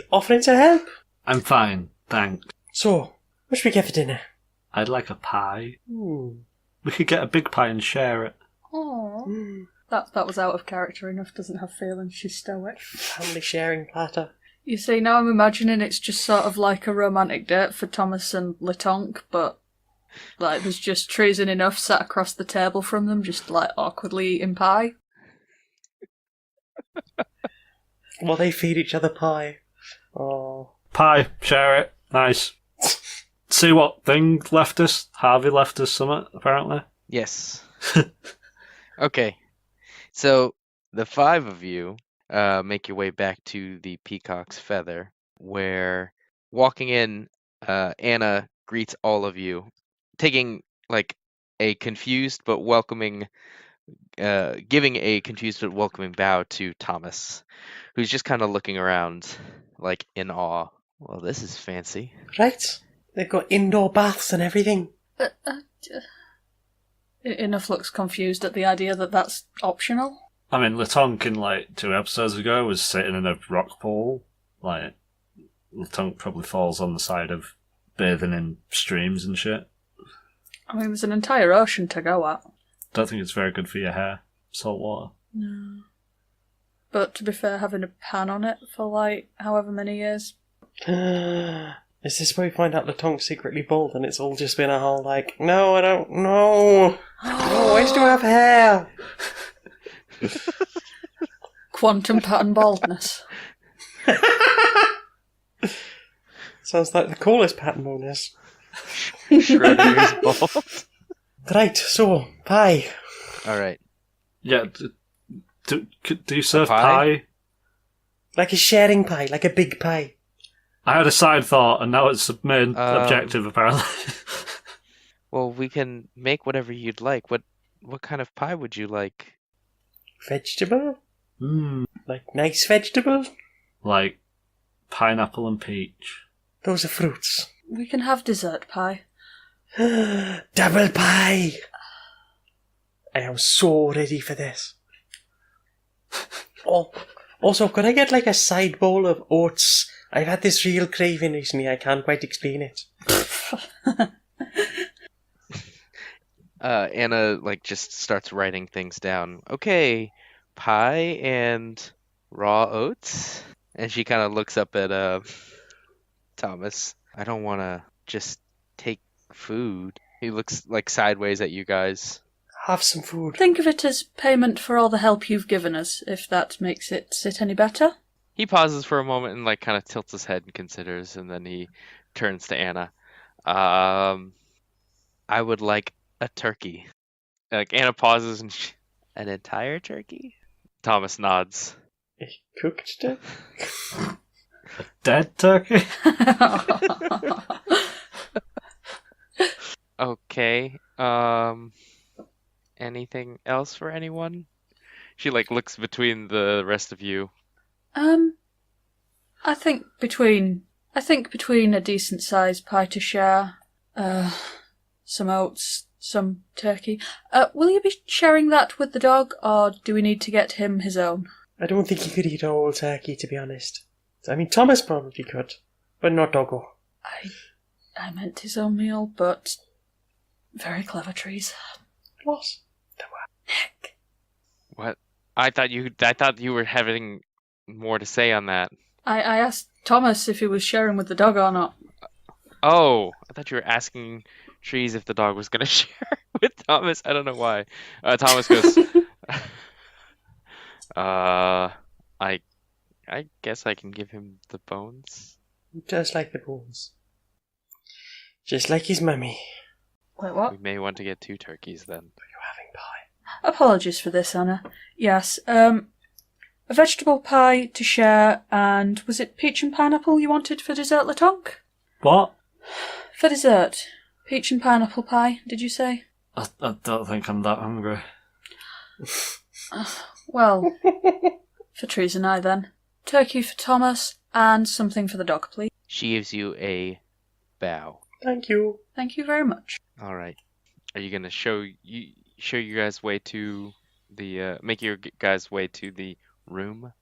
offering to help. I'm fine, thanks. So, what should we get for dinner? I'd like a pie. Ooh. We could get a big pie and share it. Aww. That was out of character enough, doesn't have feelings, she's stoic. Family sharing platter. You see, now I'm imagining it's just sort of like a romantic date for Thomas and Letonk, but there's just treason enough sat across the table from them, just awkwardly eating pie. While they feed each other pie. Oh. Pie, share it. Nice. See what thing left us? Harvey left us something, apparently. Yes. Okay. So, the five of you make your way back to the Peacock's Feather, where, walking in, Anna greets all of you, taking, a confused but welcoming, giving a confused but welcoming bow to Thomas, who's just kind of looking around, in awe. Well, this is fancy. Right. They've got indoor baths and everything. Enough looks confused at the idea that that's optional. I mean, Letonk in 2 episodes ago was sitting in a rock pool. Letonk probably falls on the side of bathing in streams and shit. I mean, there's an entire ocean to go at. Don't think it's very good for your hair. Salt water. No. But to be fair, having a pan on it for however many years. Is this where we find out Letonk's secretly bald and it's all just been a whole no, I don't know. Oh, I still have hair. Quantum pattern baldness. Sounds like the coolest pattern bonus. Schrodinger's bald. Right, so, pie. Alright. Yeah, do you serve pie? pie? Like a sharing pie, like a big pie. I had a side thought, and now it's the main objective, apparently. Well, we can make whatever you'd like. What kind of pie would you like? Vegetable? Like nice vegetable? Like pineapple and peach. Those are fruits. We can have dessert pie. Double pie! I am so ready for this. Oh, also, could I get a side bowl of oats? I've had this real craving recently, I can't quite explain it. Anna, just starts writing things down. Okay, pie and raw oats? And she kind of looks up at Thomas. I don't want to just take food. He looks sideways at you guys. Have some food. Think of it as payment for all the help you've given us, if that makes it sit any better. He pauses for a moment and kind of tilts his head and considers, and then he turns to Anna. I would like a turkey. Anna pauses and an entire turkey? Thomas nods. A cooked turkey? Dead turkey? Okay. Anything else for anyone? She looks between the rest of you. I think between a decent sized pie to share, some oats, some turkey. Will you be sharing that with the dog, or do we need to get him his own? I don't think he could eat a whole turkey, to be honest. I mean, Thomas probably could, but not Doggo. I meant his own meal, but very clever, Trees. What? Nick. What? I thought you were having more to say on that. I asked Thomas if he was sharing with the dog or not. Oh, I thought you were asking Trees if the dog was gonna share with Thomas. I don't know why. Thomas goes, I guess I can give him the bones. Just like the bones. Just like his mummy. Wait, what? We may want to get 2 turkeys then. You're having pie. Apologies for this, Anna. Yes, a vegetable pie to share, and was it peach and pineapple you wanted for dessert, Latonk? What? For dessert. Peach and pineapple pie, did you say? I don't think I'm that hungry. Well, for Trees and I then. Turkey for Thomas, and something for the dog, please. She gives you a bow. Thank you. Thank you very much. All right. Are you gonna show you guys way to the make your guys way to the room?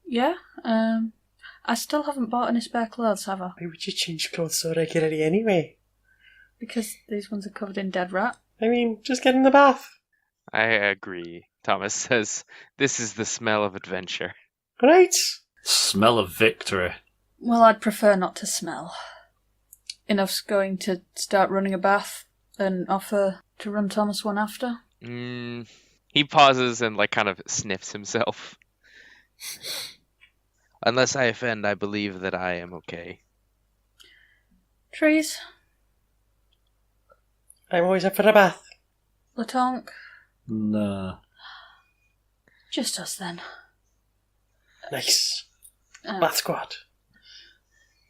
Yeah, I still haven't bought any spare clothes, have I? Why would you change clothes so regularly anyway? Because these ones are covered in dead rat. I mean, just get in the bath. I agree. Thomas says, "This is the smell of adventure." Right? Smell of victory. Well, I'd prefer not to smell. Enough's going to start running a bath and offer to run Thomas one after. He pauses and kind of sniffs himself. Unless I offend, I believe that I am okay. Trees? I'm always up for a bath. Latonk? Nah. Just us then. Nice. Bath squad.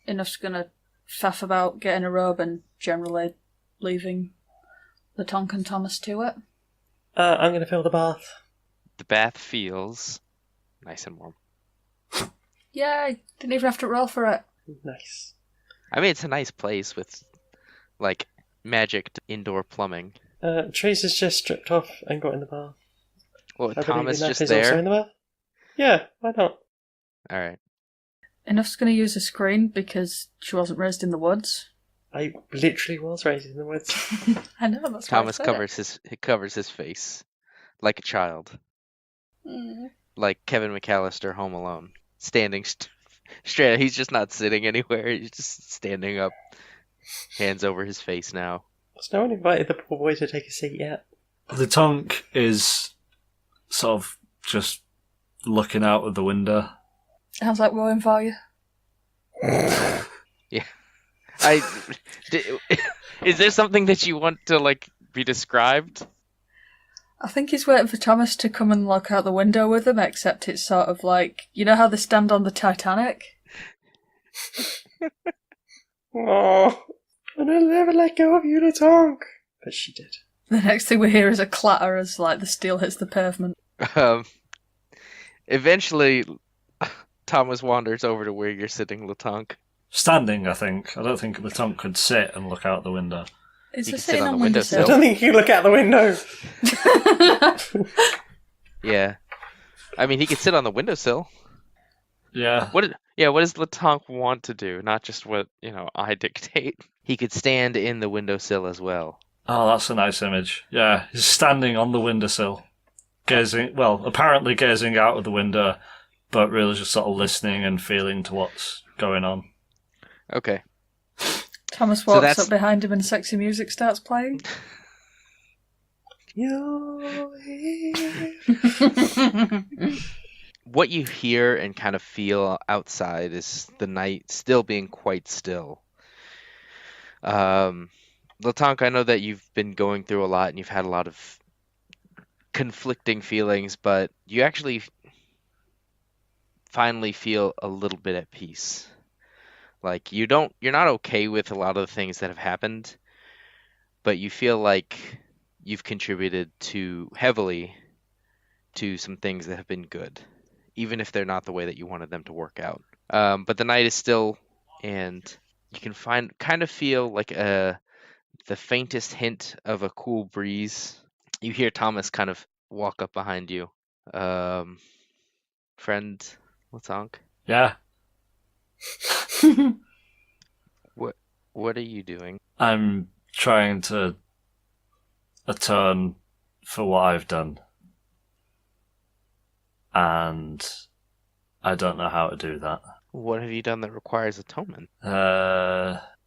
Enough's gonna faff about getting a robe and generally leaving Latonk and Thomas to it. I'm going to fill the bath. The bath feels nice and warm. Yeah, I didn't even have to roll for it. Nice. I mean, it's a nice place with, magic indoor plumbing. Trace has just stripped off and got in the bath. Well, I Thomas believe just Enough is also there. in the bath. Yeah, why not? All right. Enough's gonna use a screen because she wasn't raised in the woods. I literally was raised in the woods. I know, that's why Thomas I said covers his face like a child, like Kevin McAllister, Home Alone, standing straight. He's just not sitting anywhere. He's just standing up, hands over his face now. Has no one invited the poor boy to take a seat yet? The Tonk is sort of just looking out of the window. Sounds like rowing for you. Yeah. Is there something that you want to be described? I think he's waiting for Thomas to come and look out the window with him, except it's sort of like, you know how they stand on the Titanic? Oh, and I'll never let go of you, Latonk. But she did. The next thing we hear is a clatter as the steel hits the pavement. Eventually, Thomas wanders over to where you're sitting, Latonk. Standing, I think. I don't think the Tonk could sit and look out the window. Is You he can sit sitting on on the windowsill? I don't think you can look out the window. Yeah. I mean, he could sit on the windowsill. Yeah. What does Latonk want to do? Not just what, I dictate. He could stand in the windowsill as well. Oh, that's a nice image. Yeah, he's standing on the windowsill, apparently gazing out of the window, but really just sort of listening and feeling to what's going on. Okay. Thomas So walks that's- up behind him and sexy music starts playing. You're here. What you hear and kind of feel outside is the night still being quite still. Latank, I know that you've been going through a lot and you've had a lot of conflicting feelings, but you actually finally feel a little bit at peace. Like you're not okay with a lot of the things that have happened, but you feel like you've contributed heavily to some things that have been good, even if they're not the way that you wanted them to work out. But the night is still, and you can kind of feel like the faintest hint of a cool breeze. You hear Thomas kind of walk up behind you. Friend Latank, Yeah, what are you doing? I'm trying to atone for what I've done. And I don't know how to do that. What have you done that requires atonement?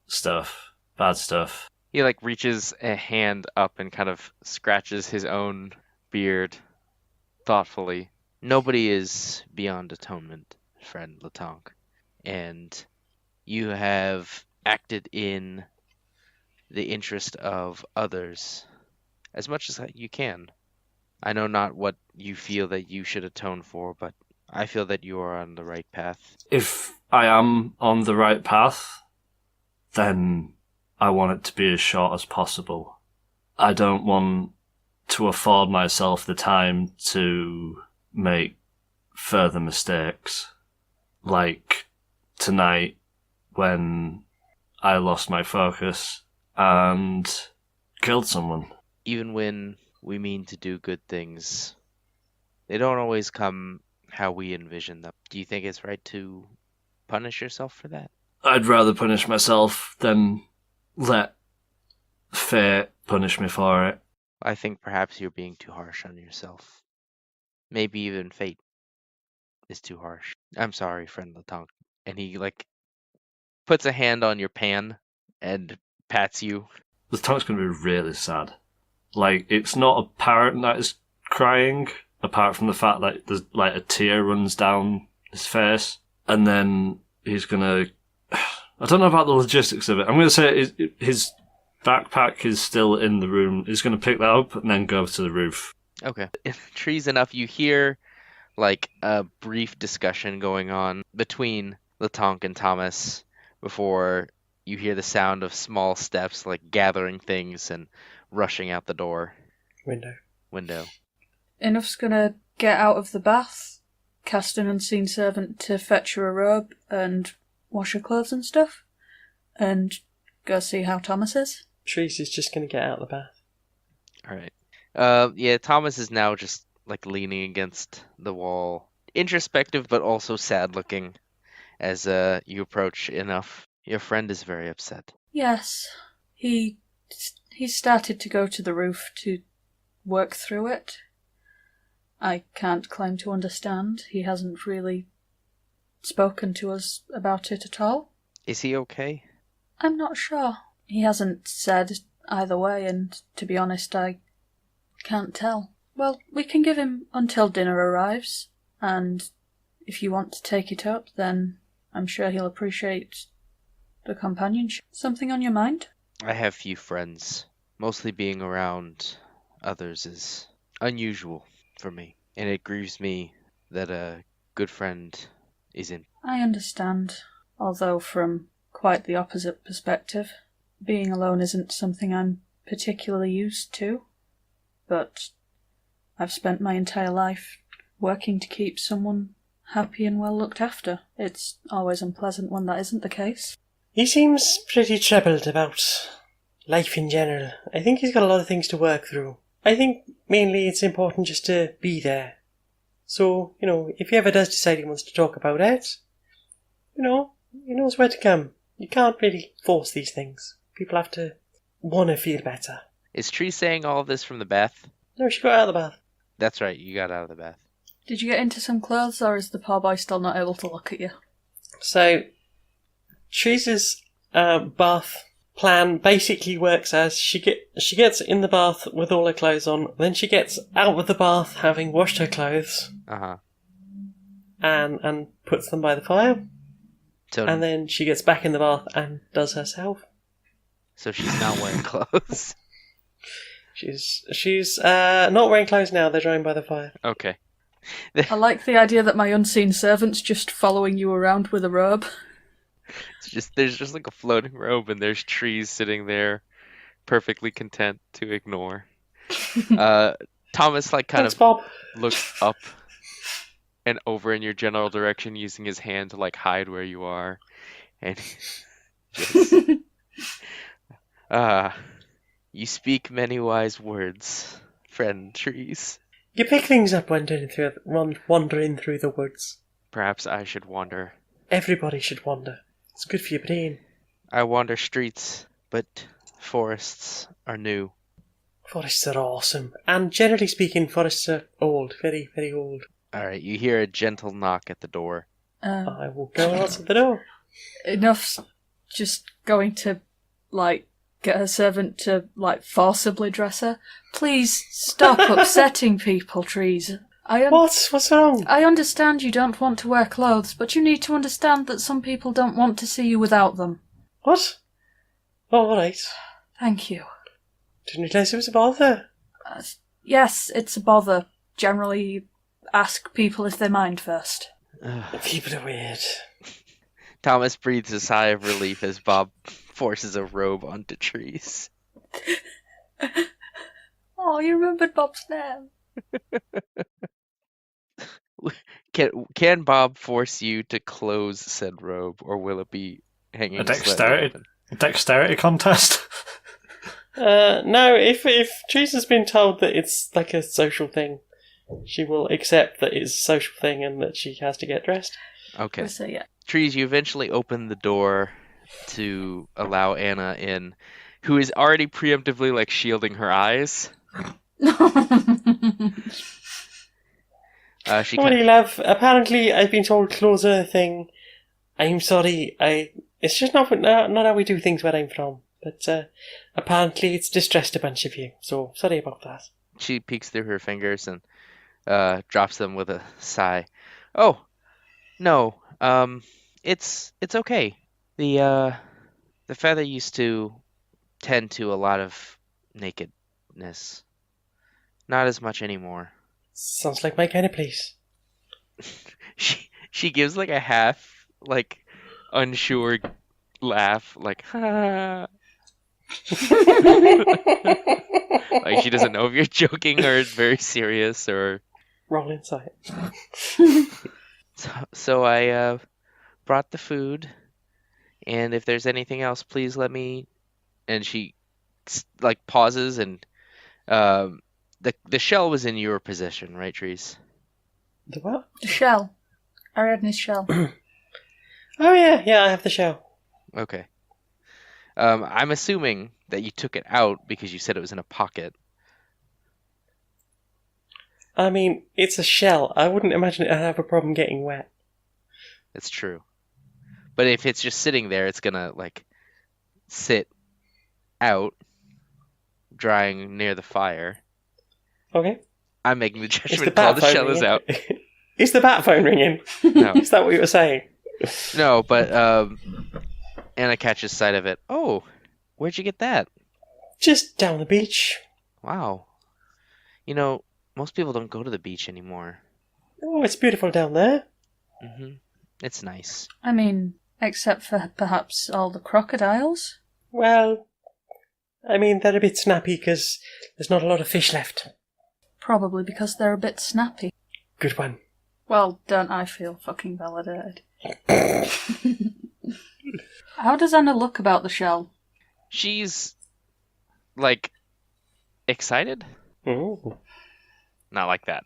Stuff. Bad stuff. He like reaches a hand up and kind of scratches his own beard thoughtfully. Nobody is beyond atonement, friend Latank. And you have acted in the interest of others as much as you can. I know not what you feel that you should atone for, but I feel that you are on the right path. If I am on the right path, then I want it to be as short as possible. I don't want to afford myself the time to make further mistakes. Like tonight when I lost my focus and killed someone. Even when we mean to do good things, they don't always come how we envision them. Do you think it's right to punish yourself for that? I'd rather punish myself than let fate punish me for it. I think perhaps you're being too harsh on yourself. Maybe even fate is too harsh. I'm sorry, friend Latank. And he like puts a hand on your pan and pats you. The tongue's going to be really sad. Like, it's not a parrot that is crying, apart from the fact that there's like a tear runs down his face. And then he's going to... I don't know about the logistics of it. I'm going to say his backpack is still in the room. He's going to pick that up and then go to the roof. Okay. Trees enough, you hear like a brief discussion going on between Latank and Thomas before you hear the sound of small steps like gathering things and rushing out the door. Window. Enough's gonna get out of the bath, cast an unseen servant to fetch her a robe and wash her clothes and stuff, and go see how Thomas is. Trees is just going to get out of the bath. Alright. Yeah, Thomas is now just like leaning against the wall. Introspective but also sad looking as you approach Enough. Your friend is very upset. Yes, he started to go to the roof to work through it. I can't claim to understand. He hasn't really spoken to us about it at all. Is he okay? I'm not sure. He hasn't said either way, and to be honest, I can't tell. Well, we can give him until dinner arrives, and if you want to take it up, then I'm sure he'll appreciate the companionship. Something on your mind? I have few friends. Mostly being around others is unusual for me, and it grieves me that a good friend isn't. I understand, although from quite the opposite perspective. Being alone isn't something I'm particularly used to, but I've spent my entire life working to keep someone happy and well looked after. It's always unpleasant when that isn't the case. He seems pretty troubled about life in general. I think he's got a lot of things to work through. I think mainly it's important just to be there. So, if he ever does decide he wants to talk about it, he knows where to come. You can't really force these things. People have to want to feel better. Is Tree saying all of this from the bath? No, she got out of the bath. That's right, you got out of the bath. Did you get into some clothes, or is the poor boy still not able to look at you? So, Teresa's bath plan basically works as she gets in the bath with all her clothes on, then she gets out of the bath having washed her clothes, and puts them by the fire, So, and then she gets back in the bath and does herself. So she's not wearing clothes. She's not wearing clothes now. They're drying by the fire. Okay. I like the idea that my unseen servant's just following you around with a robe. There's just like a floating robe, and there's trees sitting there, perfectly content to ignore. Thomas like kind Thanks, of Bob. looks up and over in your general direction, using his hand to like hide where you are, and just, you speak many wise words, friend trees. You pick things up wandering through the woods. Perhaps I should wander. Everybody should wander. It's good for your brain. I wander streets, but forests are new. Forests are awesome. And generally speaking, forests are old. Very, very old. Alright, you hear a gentle knock at the door. I will go and answer the door. Enough's just going to, like, get her servant to, like, forcibly dress her. Please stop upsetting people, Trees. What's wrong? I understand you don't want to wear clothes, but you need to understand that some people don't want to see you without them. What? Oh, alright. Thank you. Didn't realize it was a bother. Yes, it's a bother. Generally, ask people if they mind first. People are weird. Thomas breathes a sigh of relief as Bob forces a robe onto Trees. Oh, you remembered Bob's name. Can Bob force you to close said robe, or will it be hanging A slightly open? dexterity contest? No, if Trees has been told that it's like a social thing, she will accept that it's a social thing and that she has to get dressed. Okay. So, yeah. Trees, you eventually open the door to allow Anna in, who is already preemptively like shielding her eyes. Love. Apparently, I've been told clothes are a thing. I'm sorry. It's just not how we do things where I'm from. But apparently, it's distressed a bunch of you. So sorry about that. She peeks through her fingers and drops them with a sigh. Oh, no. It's okay. The feather used to tend to a lot of nakedness. Not as much anymore. Sounds like my kind of place. She gives like a half like unsure laugh, like ha. Like she doesn't know if you're joking or very serious or. Roll insight. So I brought the food, and if there's anything else, please let me. And she like pauses, and the shell was in your possession, right, Trees? The what? The shell. Ariadne's shell. Oh yeah, I have the shell. Okay. I'm assuming that you took it out because you said it was in a pocket. I mean, it's a shell. I wouldn't imagine it'd have a problem getting wet. That's true. But if it's just sitting there, it's gonna like sit out, drying near the fire. Okay. I'm making the Is judgment call. The shell is out. Is the bat phone ringing? No. Is that what you were saying? No, but Anna catches sight of it. Oh, where'd you get that? Just down the beach. Wow. You know, most people don't go to the beach anymore. Oh, it's beautiful down there. Mm-hmm. It's nice. I mean, except for perhaps all the crocodiles. Well, I mean, they're a bit snappy because there's not a lot of fish left. Probably because they're a bit snappy. Good one. Well, don't I feel fucking validated. How does Anna look about the shell? She's, like, excited? Ooh. Not like that.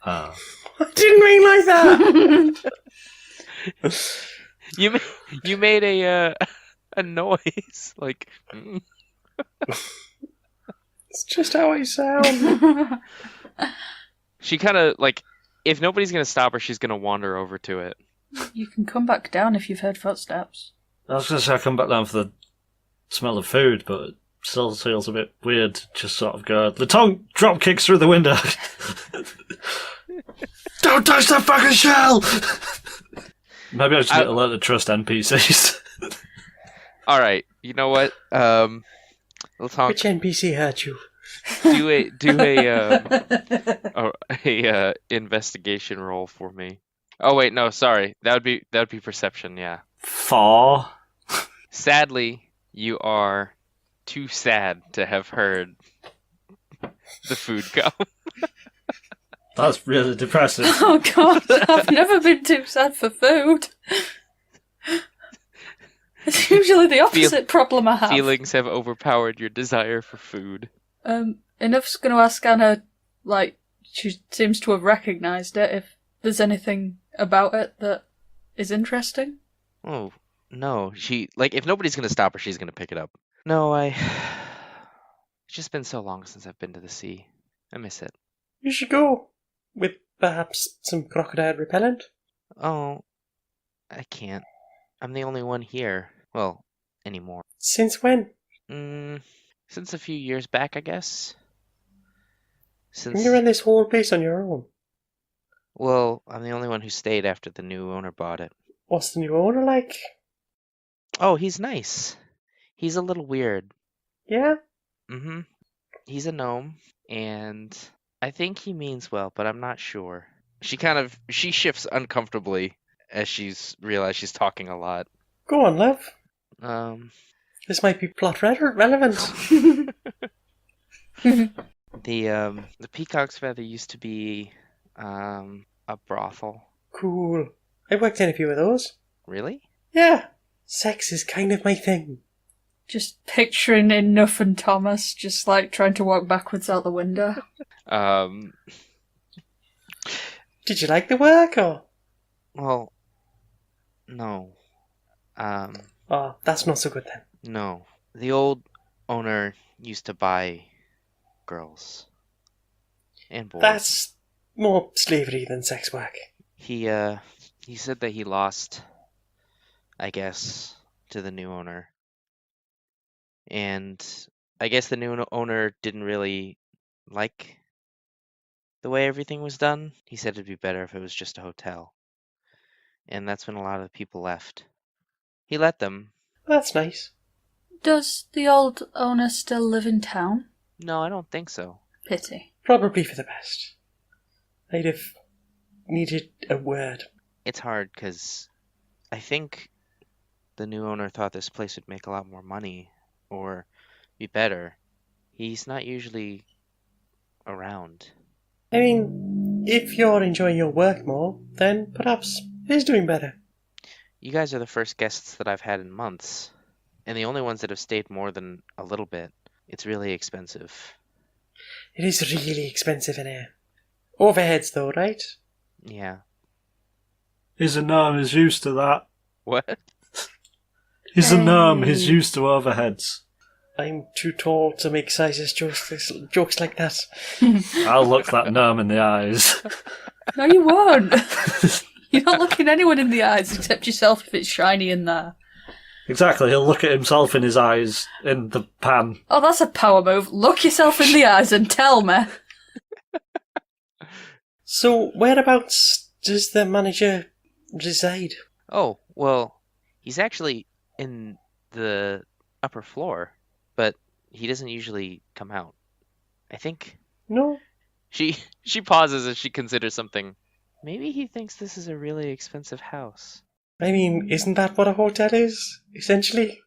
I didn't mean like that! You made a noise, like... It's just how I sound. She kind of, like, if nobody's going to stop her, she's going to wander over to it. You can come back down if you've heard footsteps. I was going to say I come back down for the smell of food, but it still feels a bit weird to just sort of go, the tongue drop kicks through the window. Don't touch that fucking shell! Maybe I just need to learn to trust NPCs. Alright, You know what? We'll talk. Which NPC hurt you? Do a investigation roll for me. Oh wait, no, sorry. That would be perception. Yeah. 4. Sadly, you are too sad to have heard the food come. That's really depressing. Oh god, I've never been too sad for food. It's usually the opposite problem I have. Feelings have overpowered your desire for food. Enough's going to ask Anna, like, she seems to have recognised it, if there's anything about it that is interesting. Oh, no. If nobody's going to stop her, she's going to pick it up. No, it's just been so long since I've been to the sea. I miss it. You should go. With perhaps some crocodile repellent? Oh, I can't. I'm the only one here. Well, anymore. Since when? Since a few years back, I guess. And you're in this whole place on your own. Well, I'm the only one who stayed after the new owner bought it. What's the new owner like? Oh, he's nice. He's a little weird. Yeah? Mm-hmm. He's a gnome, and I think he means well, but I'm not sure. She shifts uncomfortably as she's realized she's talking a lot. Go on, love. This This might be plot relevant. the Peacock's Feather used to be a brothel. Cool. I worked in a few of those. Really? Yeah. Sex is kind of my thing. Just picturing Enough and Thomas just like trying to walk backwards out the window. Did you like the work, or? Well, no. Oh, that's not so good then. No. The old owner used to buy girls and boys. That's more slavery than sex work. He said that he lost, I guess, to the new owner. And I guess the new owner didn't really like the way everything was done. He said it'd be better if it was just a hotel. And that's when a lot of the people left. He let them. That's nice. Does the old owner still live in town? No, I don't think so. Pity. Probably for the best. I'd have needed a word. It's hard because I think the new owner thought this place would make a lot more money or be better. He's not usually around. I mean, if you're enjoying your work more, then perhaps he's doing better. You guys are the first guests that I've had in months, and the only ones that have stayed more than a little bit. It's really expensive. It is really expensive in here. Overheads though, right? Yeah. He's a gnome, he's used to that. What? He's a gnome, he's used to overheads. I'm too tall to make sizes jokes like that. I'll look that gnome in the eyes. No, you won't. You're not looking anyone in the eyes except yourself if it's shiny in there. Exactly, he'll look at himself in his eyes in the pan. Oh, that's a power move. Look yourself in the eyes and tell me. So, whereabouts does the manager reside? Oh, well, he's actually in the upper floor, but he doesn't usually come out. I think No? she pauses as she considers something. Maybe he thinks this is a really expensive house. I mean, isn't that what a hotel is, essentially?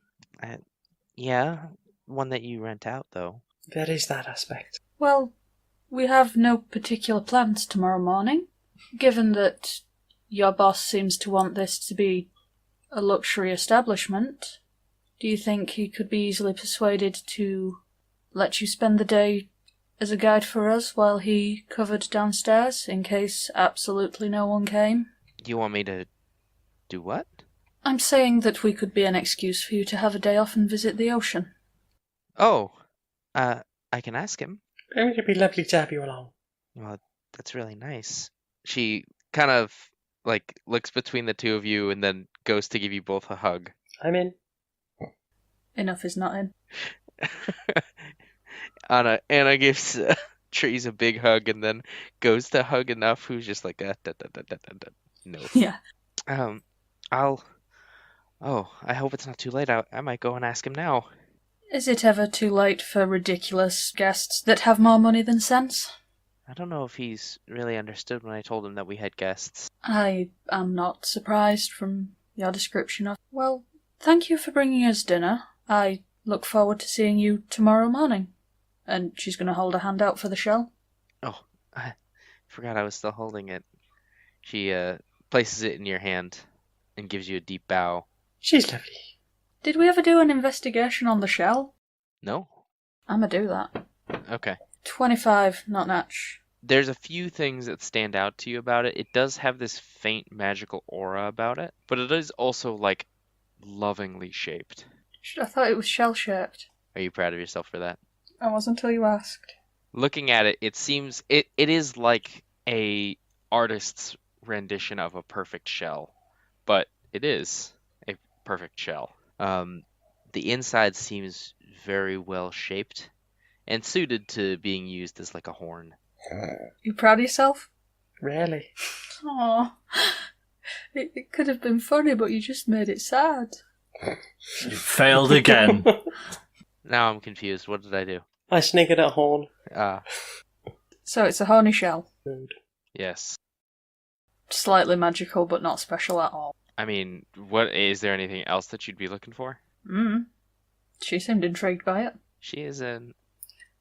Yeah, one that you rent out, though. There is that aspect. Well, we have no particular plans tomorrow morning. Given that your boss seems to want this to be a luxury establishment, do you think he could be easily persuaded to let you spend the day as a guide for us while he covered downstairs in case absolutely no one came? You want me to do what? I'm saying that we could be an excuse for you to have a day off and visit the ocean. Oh, I can ask him. I mean, it'd be lovely to have you along. Well, that's really nice. She kind of, looks between the two of you and then goes to give you both a hug. I'm in. Enough is not in. Anna gives Trees a big hug and then goes to hug Enough, who's just like, no. Yeah. I'll Oh, I hope it's not too late. I might go and ask him now. Is it ever too late for ridiculous guests that have more money than sense? I don't know if he's really understood when I told him that we had guests. I am not surprised from your description of... Well, thank you for bringing us dinner. I look forward to seeing you tomorrow morning. And she's going to hold a hand out for the shell. Oh, I forgot I was still holding it. She places it in your hand and gives you a deep bow. She's lovely. Did we ever do an investigation on the shell? No? I'm going to do that. Okay. 25, not natch. There's a few things that stand out to you about it. It does have this faint magical aura about it, but it is also, like, lovingly shaped. I thought it was shell-shaped. Are you proud of yourself for that? I was until you asked. Looking at it, it seems... It is like a artist's rendition of a perfect shell, but it is a perfect shell. The inside seems very well shaped and suited to being used as like a horn. You proud of yourself? Really? Aww. It could have been funny, but you just made it sad. You failed again. Now I'm confused. What did I do? I sniggered at horn. So it's a horny shell. Yes. Slightly magical, but not special at all. I mean, what is there anything else that you'd be looking for? She seemed intrigued by it. She is an...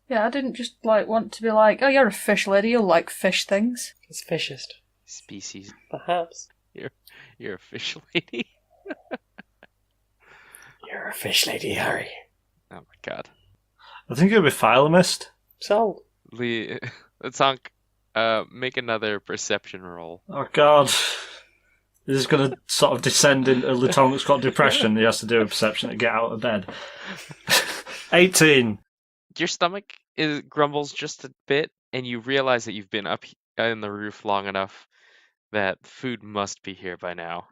Yeah, I didn't just want to be like, oh, you're a fish lady, you'll like fish things. It's fishist. species. Perhaps. You're a fish lady. You're a fish lady, Harry. Oh my god. I think it'll be Philemist. Sold. Lee, Tonk, make another perception roll. Oh god. This is going to sort of descend into Lutonk's got depression. He has to do a perception to get out of bed. 18. Your stomach grumbles just a bit, and you realize that you've been up in the roof long enough that food must be here by now.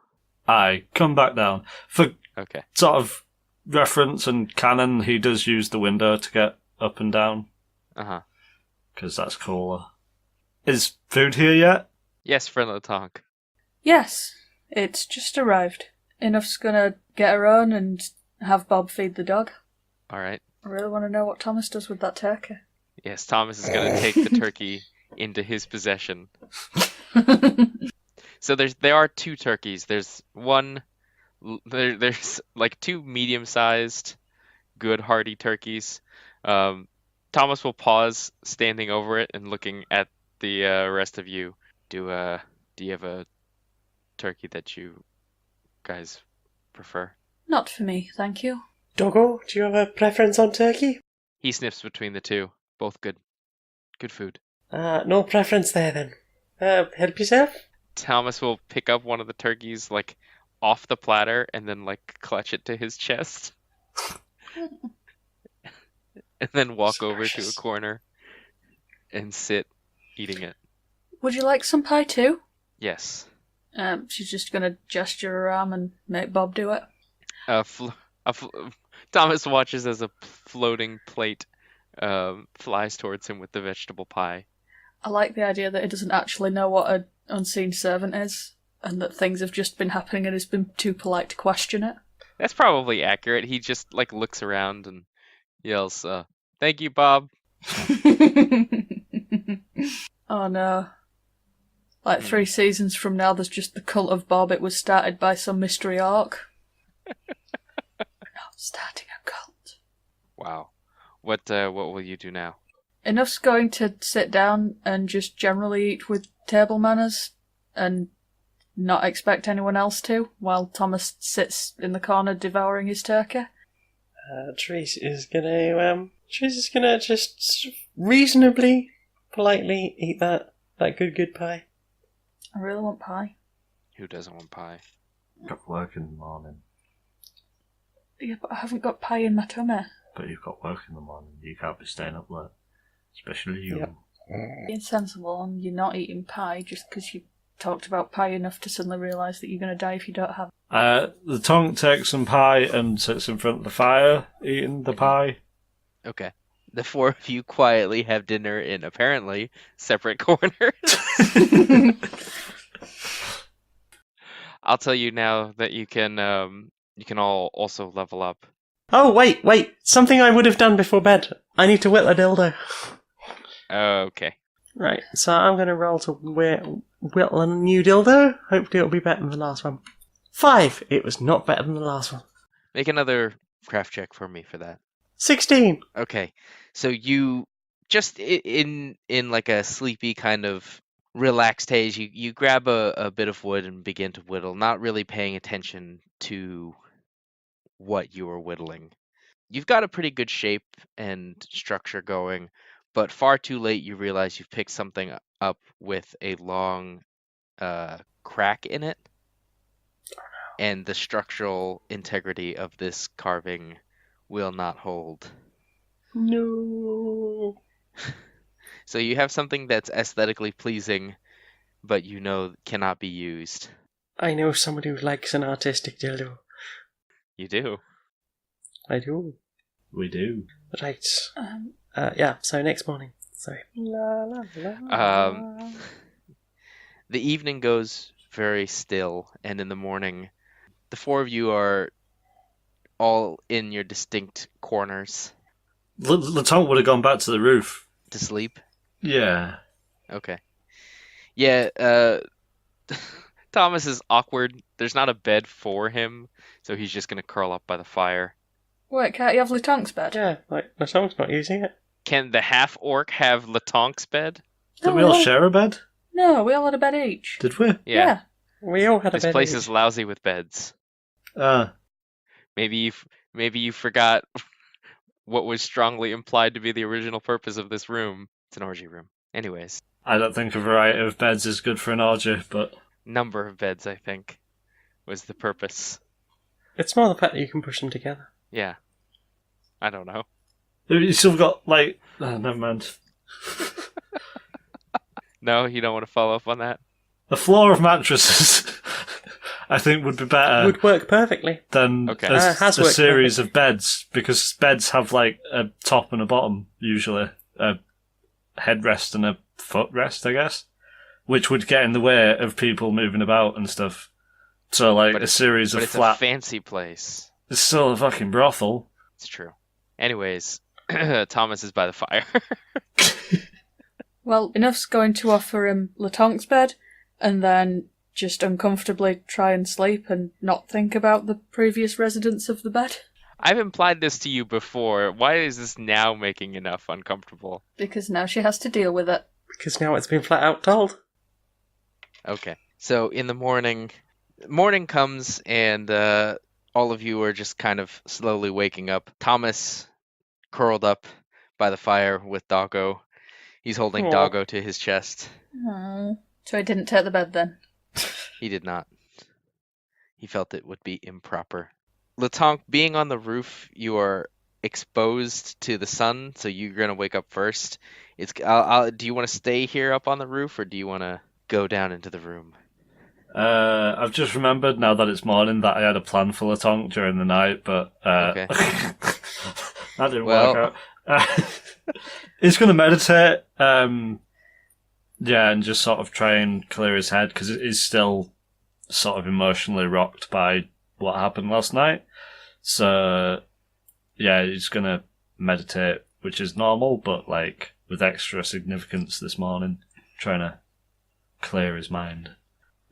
I come back down. For Okay. sort of reference and canon, he does use the window to get up and down. Uh-huh. Because that's cooler. Is food here yet? Yes, friendly Tonk. Yes, it's just arrived. Enough's gonna get her own and have Bob feed the dog. All right. I really want to know what Thomas does with that turkey. Yes, Thomas is going to take the turkey into his possession. So there are two turkeys. There's one. There's like two medium-sized, good hearty turkeys. Thomas will pause, standing over it and looking at the rest of you. Do you have a turkey that you guys prefer? Not for me, thank you. Doggo, do you have a preference on turkey? He sniffs between the two. Both good. Good food. No preference there then. Help yourself? Thomas will pick up one of the turkeys, like, off the platter and then, like, clutch it to his chest. And then walk So over to a precious. corner and sit, eating it. Would you like some pie too? Yes. She's just gonna gesture her arm and make Bob do it. Thomas watches as a floating plate flies towards him with the vegetable pie. I like the idea that he doesn't actually know what an unseen servant is, and that things have just been happening and he's been too polite to question it. That's probably accurate. He just, like, looks around and yells, "Thank you, Bob." Oh no. Like 3 seasons from now, there's just the cult of Bob. It was started by some mystery orc. Not starting a cult. Wow. What will you do now? Enough's going to sit down and just generally eat with table manners and not expect anyone else to, while Thomas sits in the corner devouring his turkey. Therese is gonna just reasonably, politely eat that good pie. I really want pie. Who doesn't want pie? Got work in the morning. Yeah, but I haven't got pie in my tummy. But you've got work in the morning. You can't be staying up late. Especially you. Yep. Being sensible and you're not eating pie just because you talked about pie enough to suddenly realise that you're going to die if you don't have it. The Tonk takes some pie and sits in front of the fire, eating the pie. Okay. The four of you quietly have dinner in apparently separate corners. I'll tell you now that you can You can all also level up. Oh, wait. Something I would have done before bed. I need to whittle a dildo. Okay. Right, so I'm going to roll to whittle a new dildo. Hopefully it'll be better than the last one. 5. It was not better than the last one. Make another craft check for me for that. 16. Okay. So you just in like a sleepy kind of relaxed haze, you grab a bit of wood and begin to whittle, not really paying attention to what you were whittling. You've got a pretty good shape and structure going, but far too late you realize you've picked something up with a long crack in it, and the structural integrity of this carving will not hold. No. So you have something that's aesthetically pleasing, but you know cannot be used. I know somebody who likes an artistic dildo. You do. I do. We do. Right. Yeah, so next morning. Sorry. La, la, la. The evening goes very still, and in the morning, the four of you are all in your distinct corners Latonk would have gone back to the roof. to sleep. Yeah. Okay. Yeah, Thomas is awkward. There's not a bed for him, so he's just going to curl up by the fire. Wait, can't you have Latonk's bed? Yeah, like, my song's not using it. Can the half-orc have Latonk's bed? Did we all share a bed? No, we all had a bed each. Did we? Yeah. We all had a This bed place each. is lousy with beds. Maybe you forgot what was strongly implied to be the original purpose of this room. It's an orgy room. Anyways, I don't think a variety of beds is good for an orgy, but... number of beds, I think, was the purpose. It's more the fact that you can push them together. Yeah. I don't know. You still got, like... Oh, never mind. No, you don't want to follow up on that? A floor of mattresses, I think, would be better Would work perfectly. than Okay. Has a worked series of beds, because beds have, like, a top and a bottom, usually. A headrest and a footrest, I guess, which would get in the way of people moving about and stuff. So, like, But a series But of it's flat... a fancy place. It's still a fucking brothel. It's true. Anyways, Thomas is by the fire. Well, Enough's going to offer him Latonk's bed, and then just uncomfortably try and sleep and not think about the previous residents of the bed. I've implied this to you before. Why is this now making Enough uncomfortable? Because now she has to deal with it. Because now it's been flat out told. Okay. So in the morning comes and all of you are just kind of slowly waking up. Thomas curled up by the fire with Doggo. He's holding Aw. Doggo to his chest. Oh. So he didn't take the bed then? He did not. He felt it would be improper. Latonk, being on the roof, you are exposed to the sun, so you're going to wake up first. Do you want to stay here up on the roof, or do you want to go down into the room? I've just remembered now that it's morning that I had a plan for Latonk during the night, but Okay. that didn't Well- work out. He's going to meditate, and just sort of try and clear his head, because he's still sort of emotionally rocked by what happened last night. So, yeah, he's going to meditate, which is normal, but like with extra significance this morning, trying to clear his mind.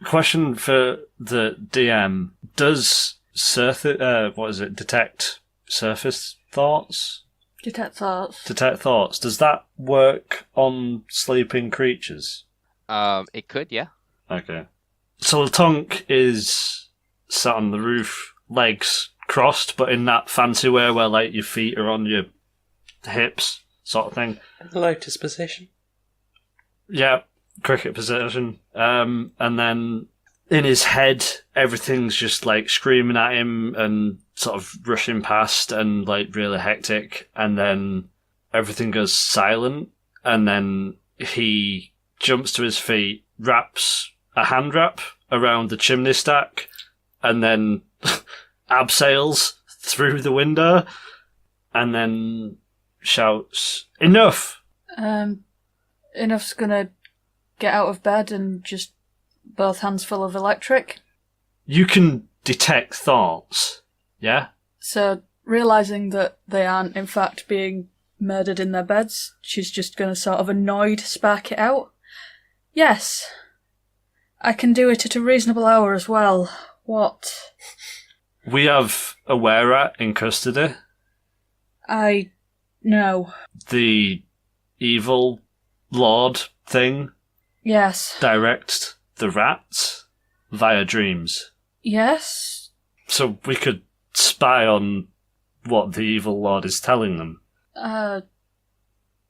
Question for the DM: does detect surface thoughts? Detect thoughts. Detect thoughts. Does that work on sleeping creatures? It could, yeah. Okay. So Latonk is sat on the roof, legs crossed, but in that fancy way where like your feet are on your hips, sort of thing. The lotus position. Yeah, cricket position. And then in his head, everything's just like screaming at him and sort of rushing past and like really hectic. And then everything goes silent. And then he jumps to his feet, wraps a hand wrap around the chimney stack, and then abseils through the window, and then shouts, "Enough!" Enough's gonna get out of bed and just both hands full of electric. You can detect thoughts. Yeah? So, realising that they aren't, in fact, being murdered in their beds, she's just going to sort of annoyed spark it out. Yes. I can do it at a reasonable hour as well. What? We have a were-rat in custody. I know. The evil lord thing Yes. directs the rats via dreams. Yes? So we could spy on what the evil lord is telling them.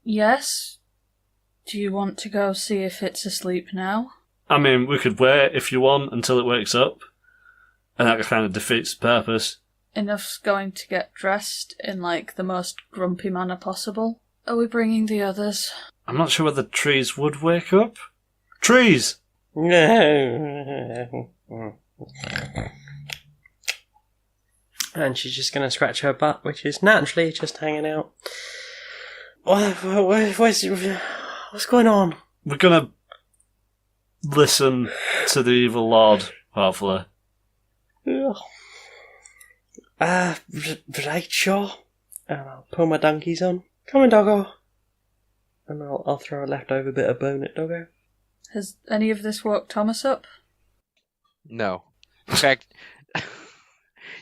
Yes? Do you want to go see if it's asleep now? I mean, we could wait if you want until it wakes up, and that kind of defeats the purpose. Enough's going to get dressed in, like, the most grumpy manner possible. Are we bringing the others? I'm not sure whether trees would wake up. Trees! No. And she's just going to scratch her butt, which is naturally just hanging out. What's going on? We're gonna listen to the evil lord, hopefully. Right, sure. And I'll pull my donkeys on. Come on, doggo. And I'll throw a leftover bit of bone at doggo. Has any of this woke Thomas up? No. In fact,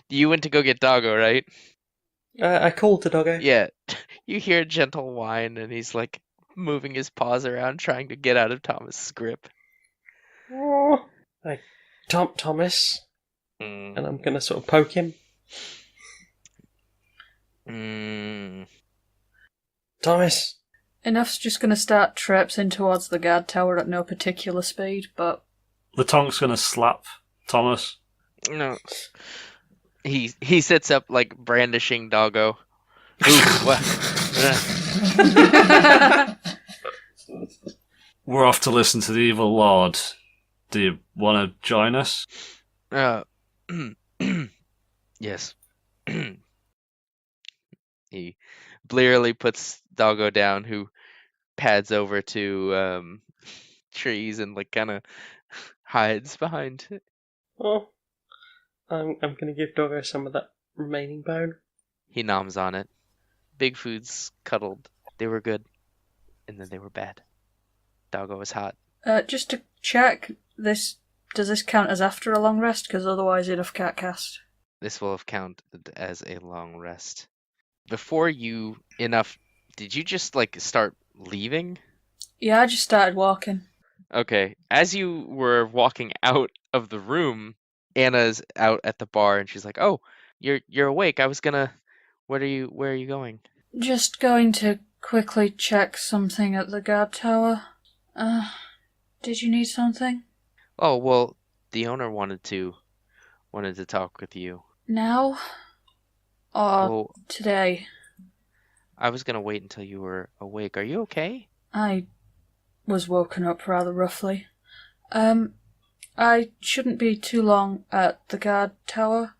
you went to go get Doggo, right? I called to doggo. Yeah. You hear a gentle whine, and he's like moving his paws around, trying to get out of Thomas's grip. Oh, like, Thomas. And I'm going to sort of poke him. Thomas. Enough's just going to start traipsing towards the guard tower at no particular speed, but... Latonk's gonna slap Thomas. No. He sits up, like, brandishing Doggo. Ooh, what? We're off to listen to the evil lord. Do you want to join us? Yes. He blearily puts Doggo down, who pads over to trees and like kind of hides behind. Oh, I'm going to give doggo some of that remaining bone. He noms on it. Big Foods cuddled. They were good, and then they were bad. Doggo was hot. Just to check, does this count as after a long rest? Because otherwise Enough can't cast. This will have counted as a long rest. Before you, Enough, did you just like start leaving? Yeah, I just started walking. Okay. As you were walking out of the room, Anna's out at the bar, and she's like, "Oh, you're awake. I was gonna. Where are you going?" Just going to quickly check something at the guard tower. Did you need something? Oh, well, the owner wanted to talk with you. Now? Or today? I was gonna wait until you were awake. Are you okay? I was woken up rather roughly. I shouldn't be too long at the guard tower.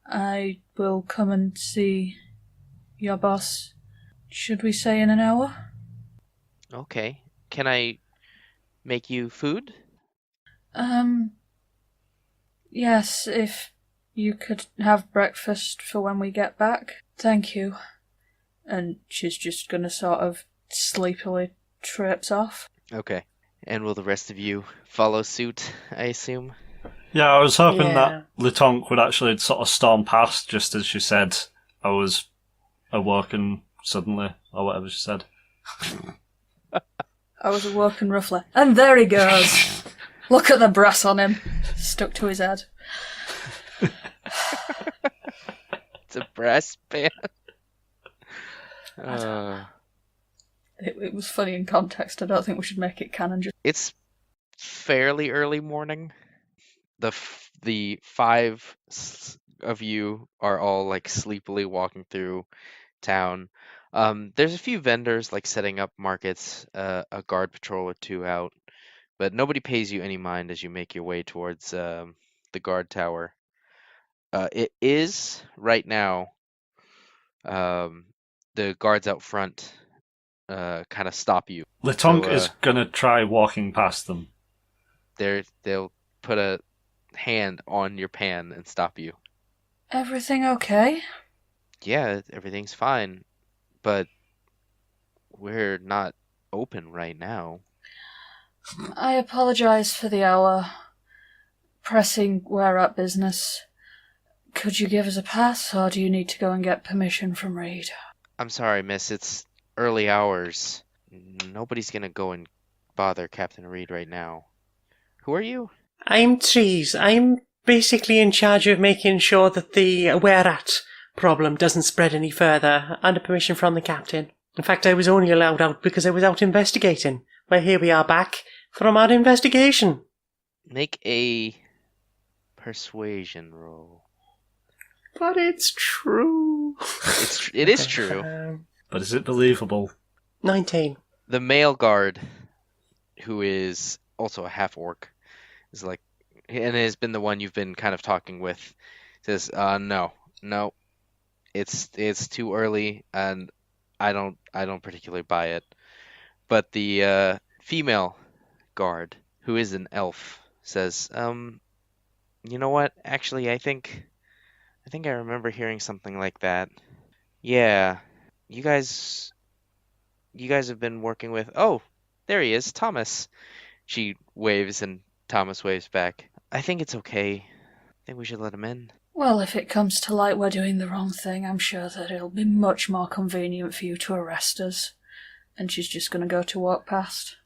I will come and see your boss. Should we say in an hour? Okay. Can I make you food? Yes, if you could have breakfast for when we get back. Thank you. And she's just gonna sort of sleepily traipse off. Okay. And will the rest of you follow suit, I assume? Yeah, I was hoping Yeah. that Litonk would actually sort of storm past, just as she said I was awoken suddenly, or whatever she said. I was awoken roughly. And there he goes! Look at the brass on him. Stuck to his head. It's a brass band. It was funny in context. I don't think we should make it canon. It's fairly early morning. The five of you are all like sleepily walking through town. There's a few vendors like setting up markets, a guard patrol or two out, but nobody pays you any mind as you make your way towards the guard tower. It is right now. The guards out front kind of stop you. Litonk So, is gonna try walking past them. They'll put a hand on your pan and stop you. Everything okay? Yeah, everything's fine, but we're not open right now. I apologize for our pressing we're-at business. Could you give us a pass, or do you need to go and get permission from Reed? I'm sorry, miss, it's early hours. Nobody's gonna go and bother Captain Reed right now. Who are you? I'm Trees. I'm basically in charge of making sure that the where-at problem doesn't spread any further, under permission from the captain. In fact, I was only allowed out because I was out investigating. Well, here we are back from our investigation. Make a persuasion roll. But it's true. It is true. But is it believable? 19. The male guard, who is also a half-orc, is like, and has been the one you've been kind of talking with, says, no, it's too early, and I don't particularly buy it. But the female guard, who is an elf, says, you know what? Actually, I think I remember hearing something like that. Yeah, you guys have been working with. Oh, there he is, Thomas. She waves, and Thomas waves back. I think it's okay. I think we should let him in. Well, if it comes to light we're doing the wrong thing, I'm sure that it'll be much more convenient for you to arrest us. And she's just going to go to walk past.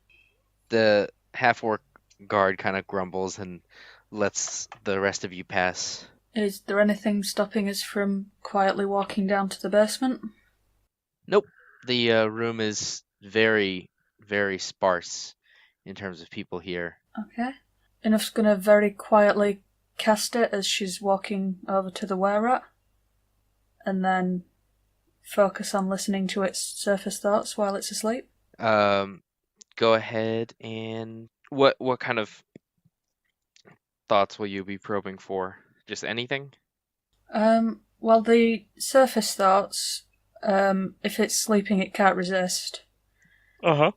The half-orc guard kind of grumbles and lets the rest of you pass. Is there anything stopping us from quietly walking down to the basement? Nope. The room is very, very sparse in terms of people here. Okay. Enough's going to very quietly cast it as she's walking over to the were-at, and then focus on listening to its surface thoughts while it's asleep. Go ahead and what kind of thoughts will you be probing for? Just anything? Well, the surface thoughts, if it's sleeping, it can't resist. Uh-huh.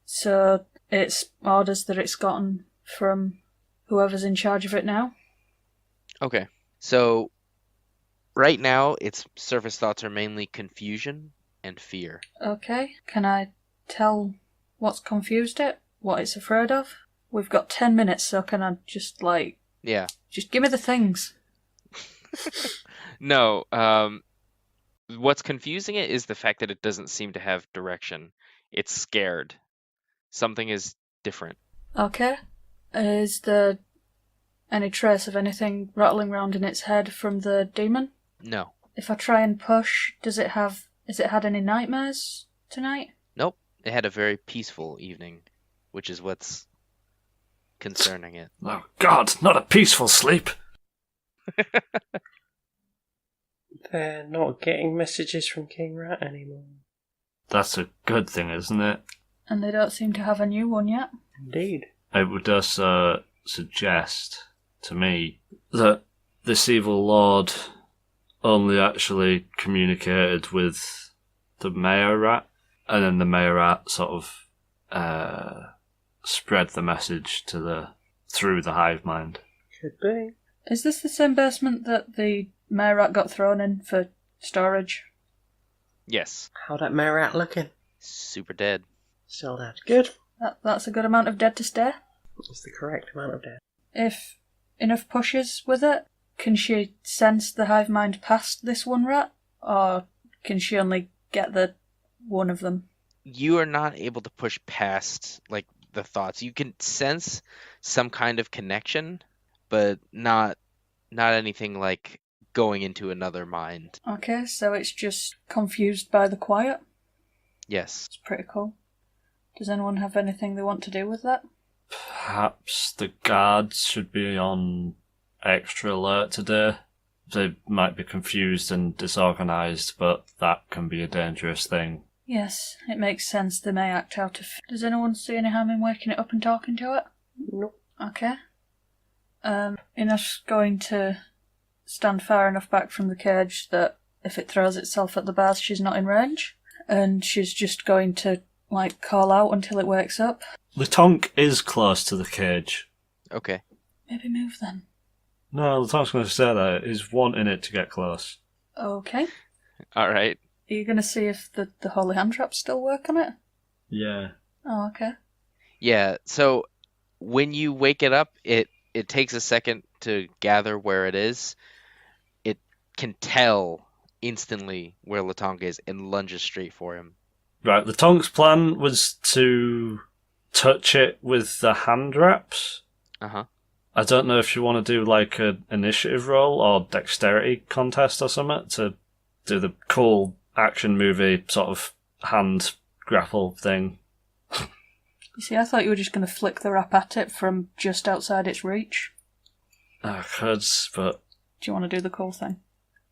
So it's orders that it's gotten from whoever's in charge of it now. Okay. So right now, its surface thoughts are mainly confusion and fear. Okay. Can I tell what's confused it? What it's afraid of? We've got 10 minutes, so can I just, Yeah. just give me the things. No, what's confusing it is the fact that it doesn't seem to have direction. It's scared. Something is different. Okay. Is there any trace of anything rattling around in its head from the demon? No. If I try and push, has it had any nightmares tonight? Nope. It had a very peaceful evening, which is what's concerning it. Oh, God, not a peaceful sleep. They're not getting messages from King Rat anymore. That's a good thing, isn't it? And they don't seem to have a new one yet. Indeed. It would also suggest to me that this evil lord only actually communicated with the mayor rat, and then the mayor rat sort of spread the message through the hive mind. Could be. Is this the same basement that the mayor rat got thrown in for storage? Yes. How that mare rat looking? Super dead. Still dead. Good. That's a good amount of dead to stay. That's the correct amount of dead. If enough pushes with it, can she sense the hive mind past this one rat? Or can she only get the one of them? You are not able to push past, the thoughts. You can sense some kind of connection, but not anything like going into another mind. Okay, so it's just confused by the quiet. Yes. It's pretty cool. Does anyone have anything they want to do with that? Perhaps the guards should be on extra alert today. They might be confused and disorganised, but that can be a dangerous thing. Yes, it makes sense they may act out of... Does anyone see any harm in waking it up and talking to it? Nope. Okay. Enough's going to stand far enough back from the cage that if it throws itself at the bars, she's not in range. And she's just going to, call out until it wakes up. The tonk is close to the cage. Okay. Maybe move then. No, the Tonk's going to stay there. He's wanting it to get close. Okay. All right. Are you going to see if the holy hand traps still work on it? Yeah. Oh, okay. Yeah. So when you wake it up, it takes a second to gather where it is. It can tell instantly where Latong is and lunges straight for him. Right, the Tonk's plan was to touch it with the hand wraps. Uh-huh. I don't know if you want to do like an initiative roll or dexterity contest or something to do the cool action movie sort of hand grapple thing. You see, I thought you were just going to flick the wrap at it from just outside its reach. I could, but Do you want to do the cool thing?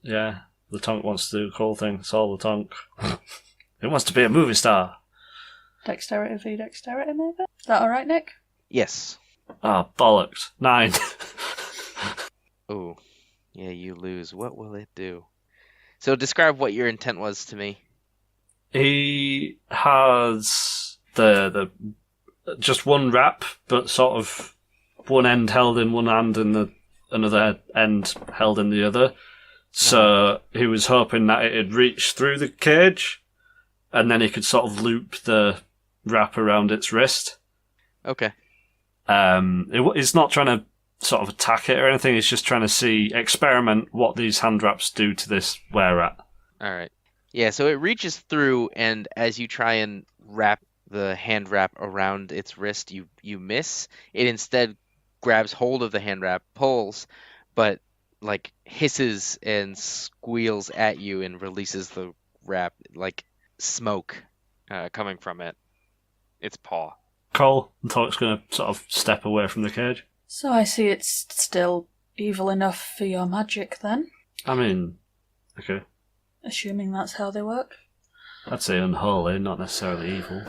yeah, the Tonk wants to do a cool thing. It's all the Tonk. It wants to be a movie star. Dexterity v dexterity, maybe? Is that alright, Nick? Yes. Ah, bollocks. 9. Oh, yeah, you lose. What will it do? So describe what your intent was to me. He has the just one wrap, but sort of one end held in one hand and the another end held in the other. So he was hoping that it'd reach through the cage, and then he could sort of loop the wrap around its wrist. Okay. It's not trying to sort of attack it or anything. It's just trying to experiment what these hand wraps do to this were-rat. All right. Yeah, so it reaches through, and as you try and wrap the hand wrap around its wrist, you miss. It instead grabs hold of the hand wrap, pulls, but like hisses and squeals at you and releases the wrap like smoke coming from its paw. Cole, the Tonk's going to sort of step away from the cage. So I see it's still evil enough for your magic, then? I mean, okay. Assuming that's how they work. I'd say unholy, not necessarily evil.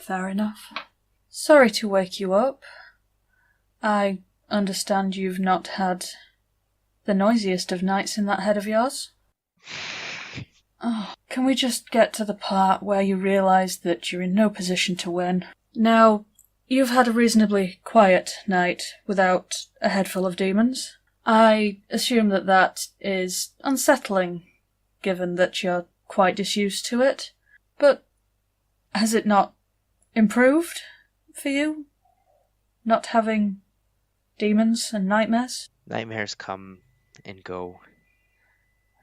Fair enough. Sorry to wake you up. I understand you've not had the noisiest of nights in that head of yours. Oh, can we just get to the part where you realise that you're in no position to win? Now, you've had a reasonably quiet night without a head full of demons. I assume that is unsettling, given that you're quite disused to it. But has it not improved for you? Not having demons and nightmares? Nightmares come and go.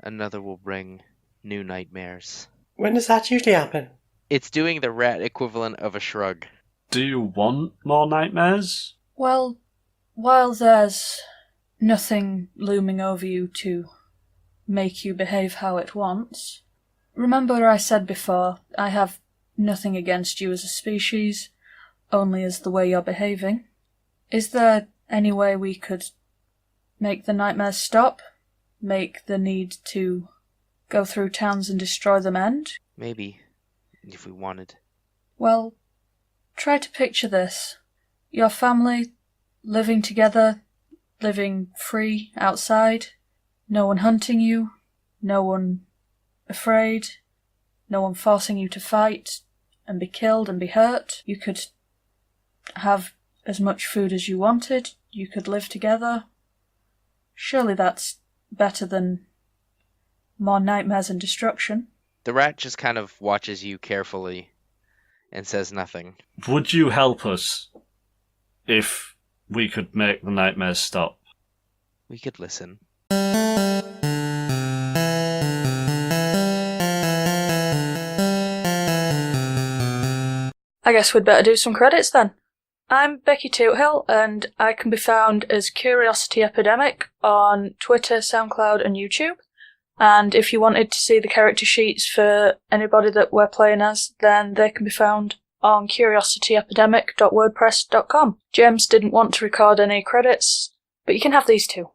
Another will bring new nightmares. When does that usually happen? It's doing the rat equivalent of a shrug. Do you want more nightmares? Well, while there's nothing looming over you to make you behave how it wants, remember I said before, I have nothing against you as a species, only as the way you're behaving. Is there any way we could make the nightmares stop? Make the need to go through towns and destroy them end? Maybe, if we wanted. Well, try to picture this. Your family living together, living free outside, no one hunting you, no one afraid, no one forcing you to fight and be killed and be hurt. You could have as much food as you wanted, you could live together. Surely that's better than more nightmares and destruction. The rat just kind of watches you carefully and says nothing. Would you help us if we could make the nightmares stop? We could listen. I guess we'd better do some credits then. I'm Becky Toothill, and I can be found as Curiosity Epidemic on Twitter, SoundCloud, and YouTube. And if you wanted to see the character sheets for anybody that we're playing as, then they can be found on curiosityepidemic.wordpress.com. James didn't want to record any credits, but you can have these two.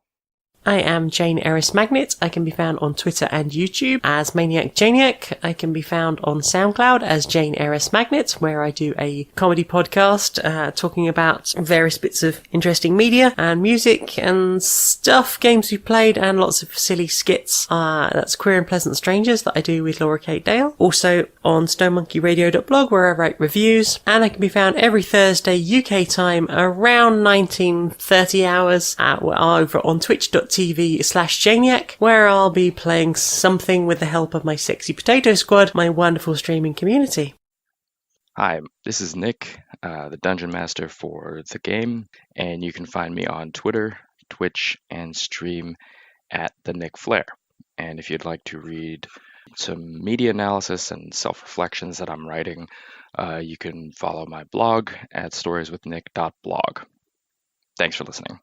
I am Jane aerith-magnet. I can be found on Twitter and YouTube as Maniac Janiac. I can be found on SoundCloud as Jane aerith-magnet, where I do a comedy podcast talking about various bits of interesting media and music and stuff, games we've played, and lots of silly skits. That's Queer and Pleasant Strangers that I do with Laura Kate Dale. Also on stonedmonkeyradio.blog, where I write reviews. And I can be found every Thursday UK time around 19:30 hours over on twitch.tv/Janiac, where I'll be playing something with the help of my sexy potato squad, my wonderful streaming community. Hi, this is Nick, the Dungeon Master for the game, and you can find me on Twitter, Twitch, and stream at the Nick Flair. And if you'd like to read some media analysis and self-reflections that I'm writing, you can follow my blog at storieswithnick.blog. Thanks for listening.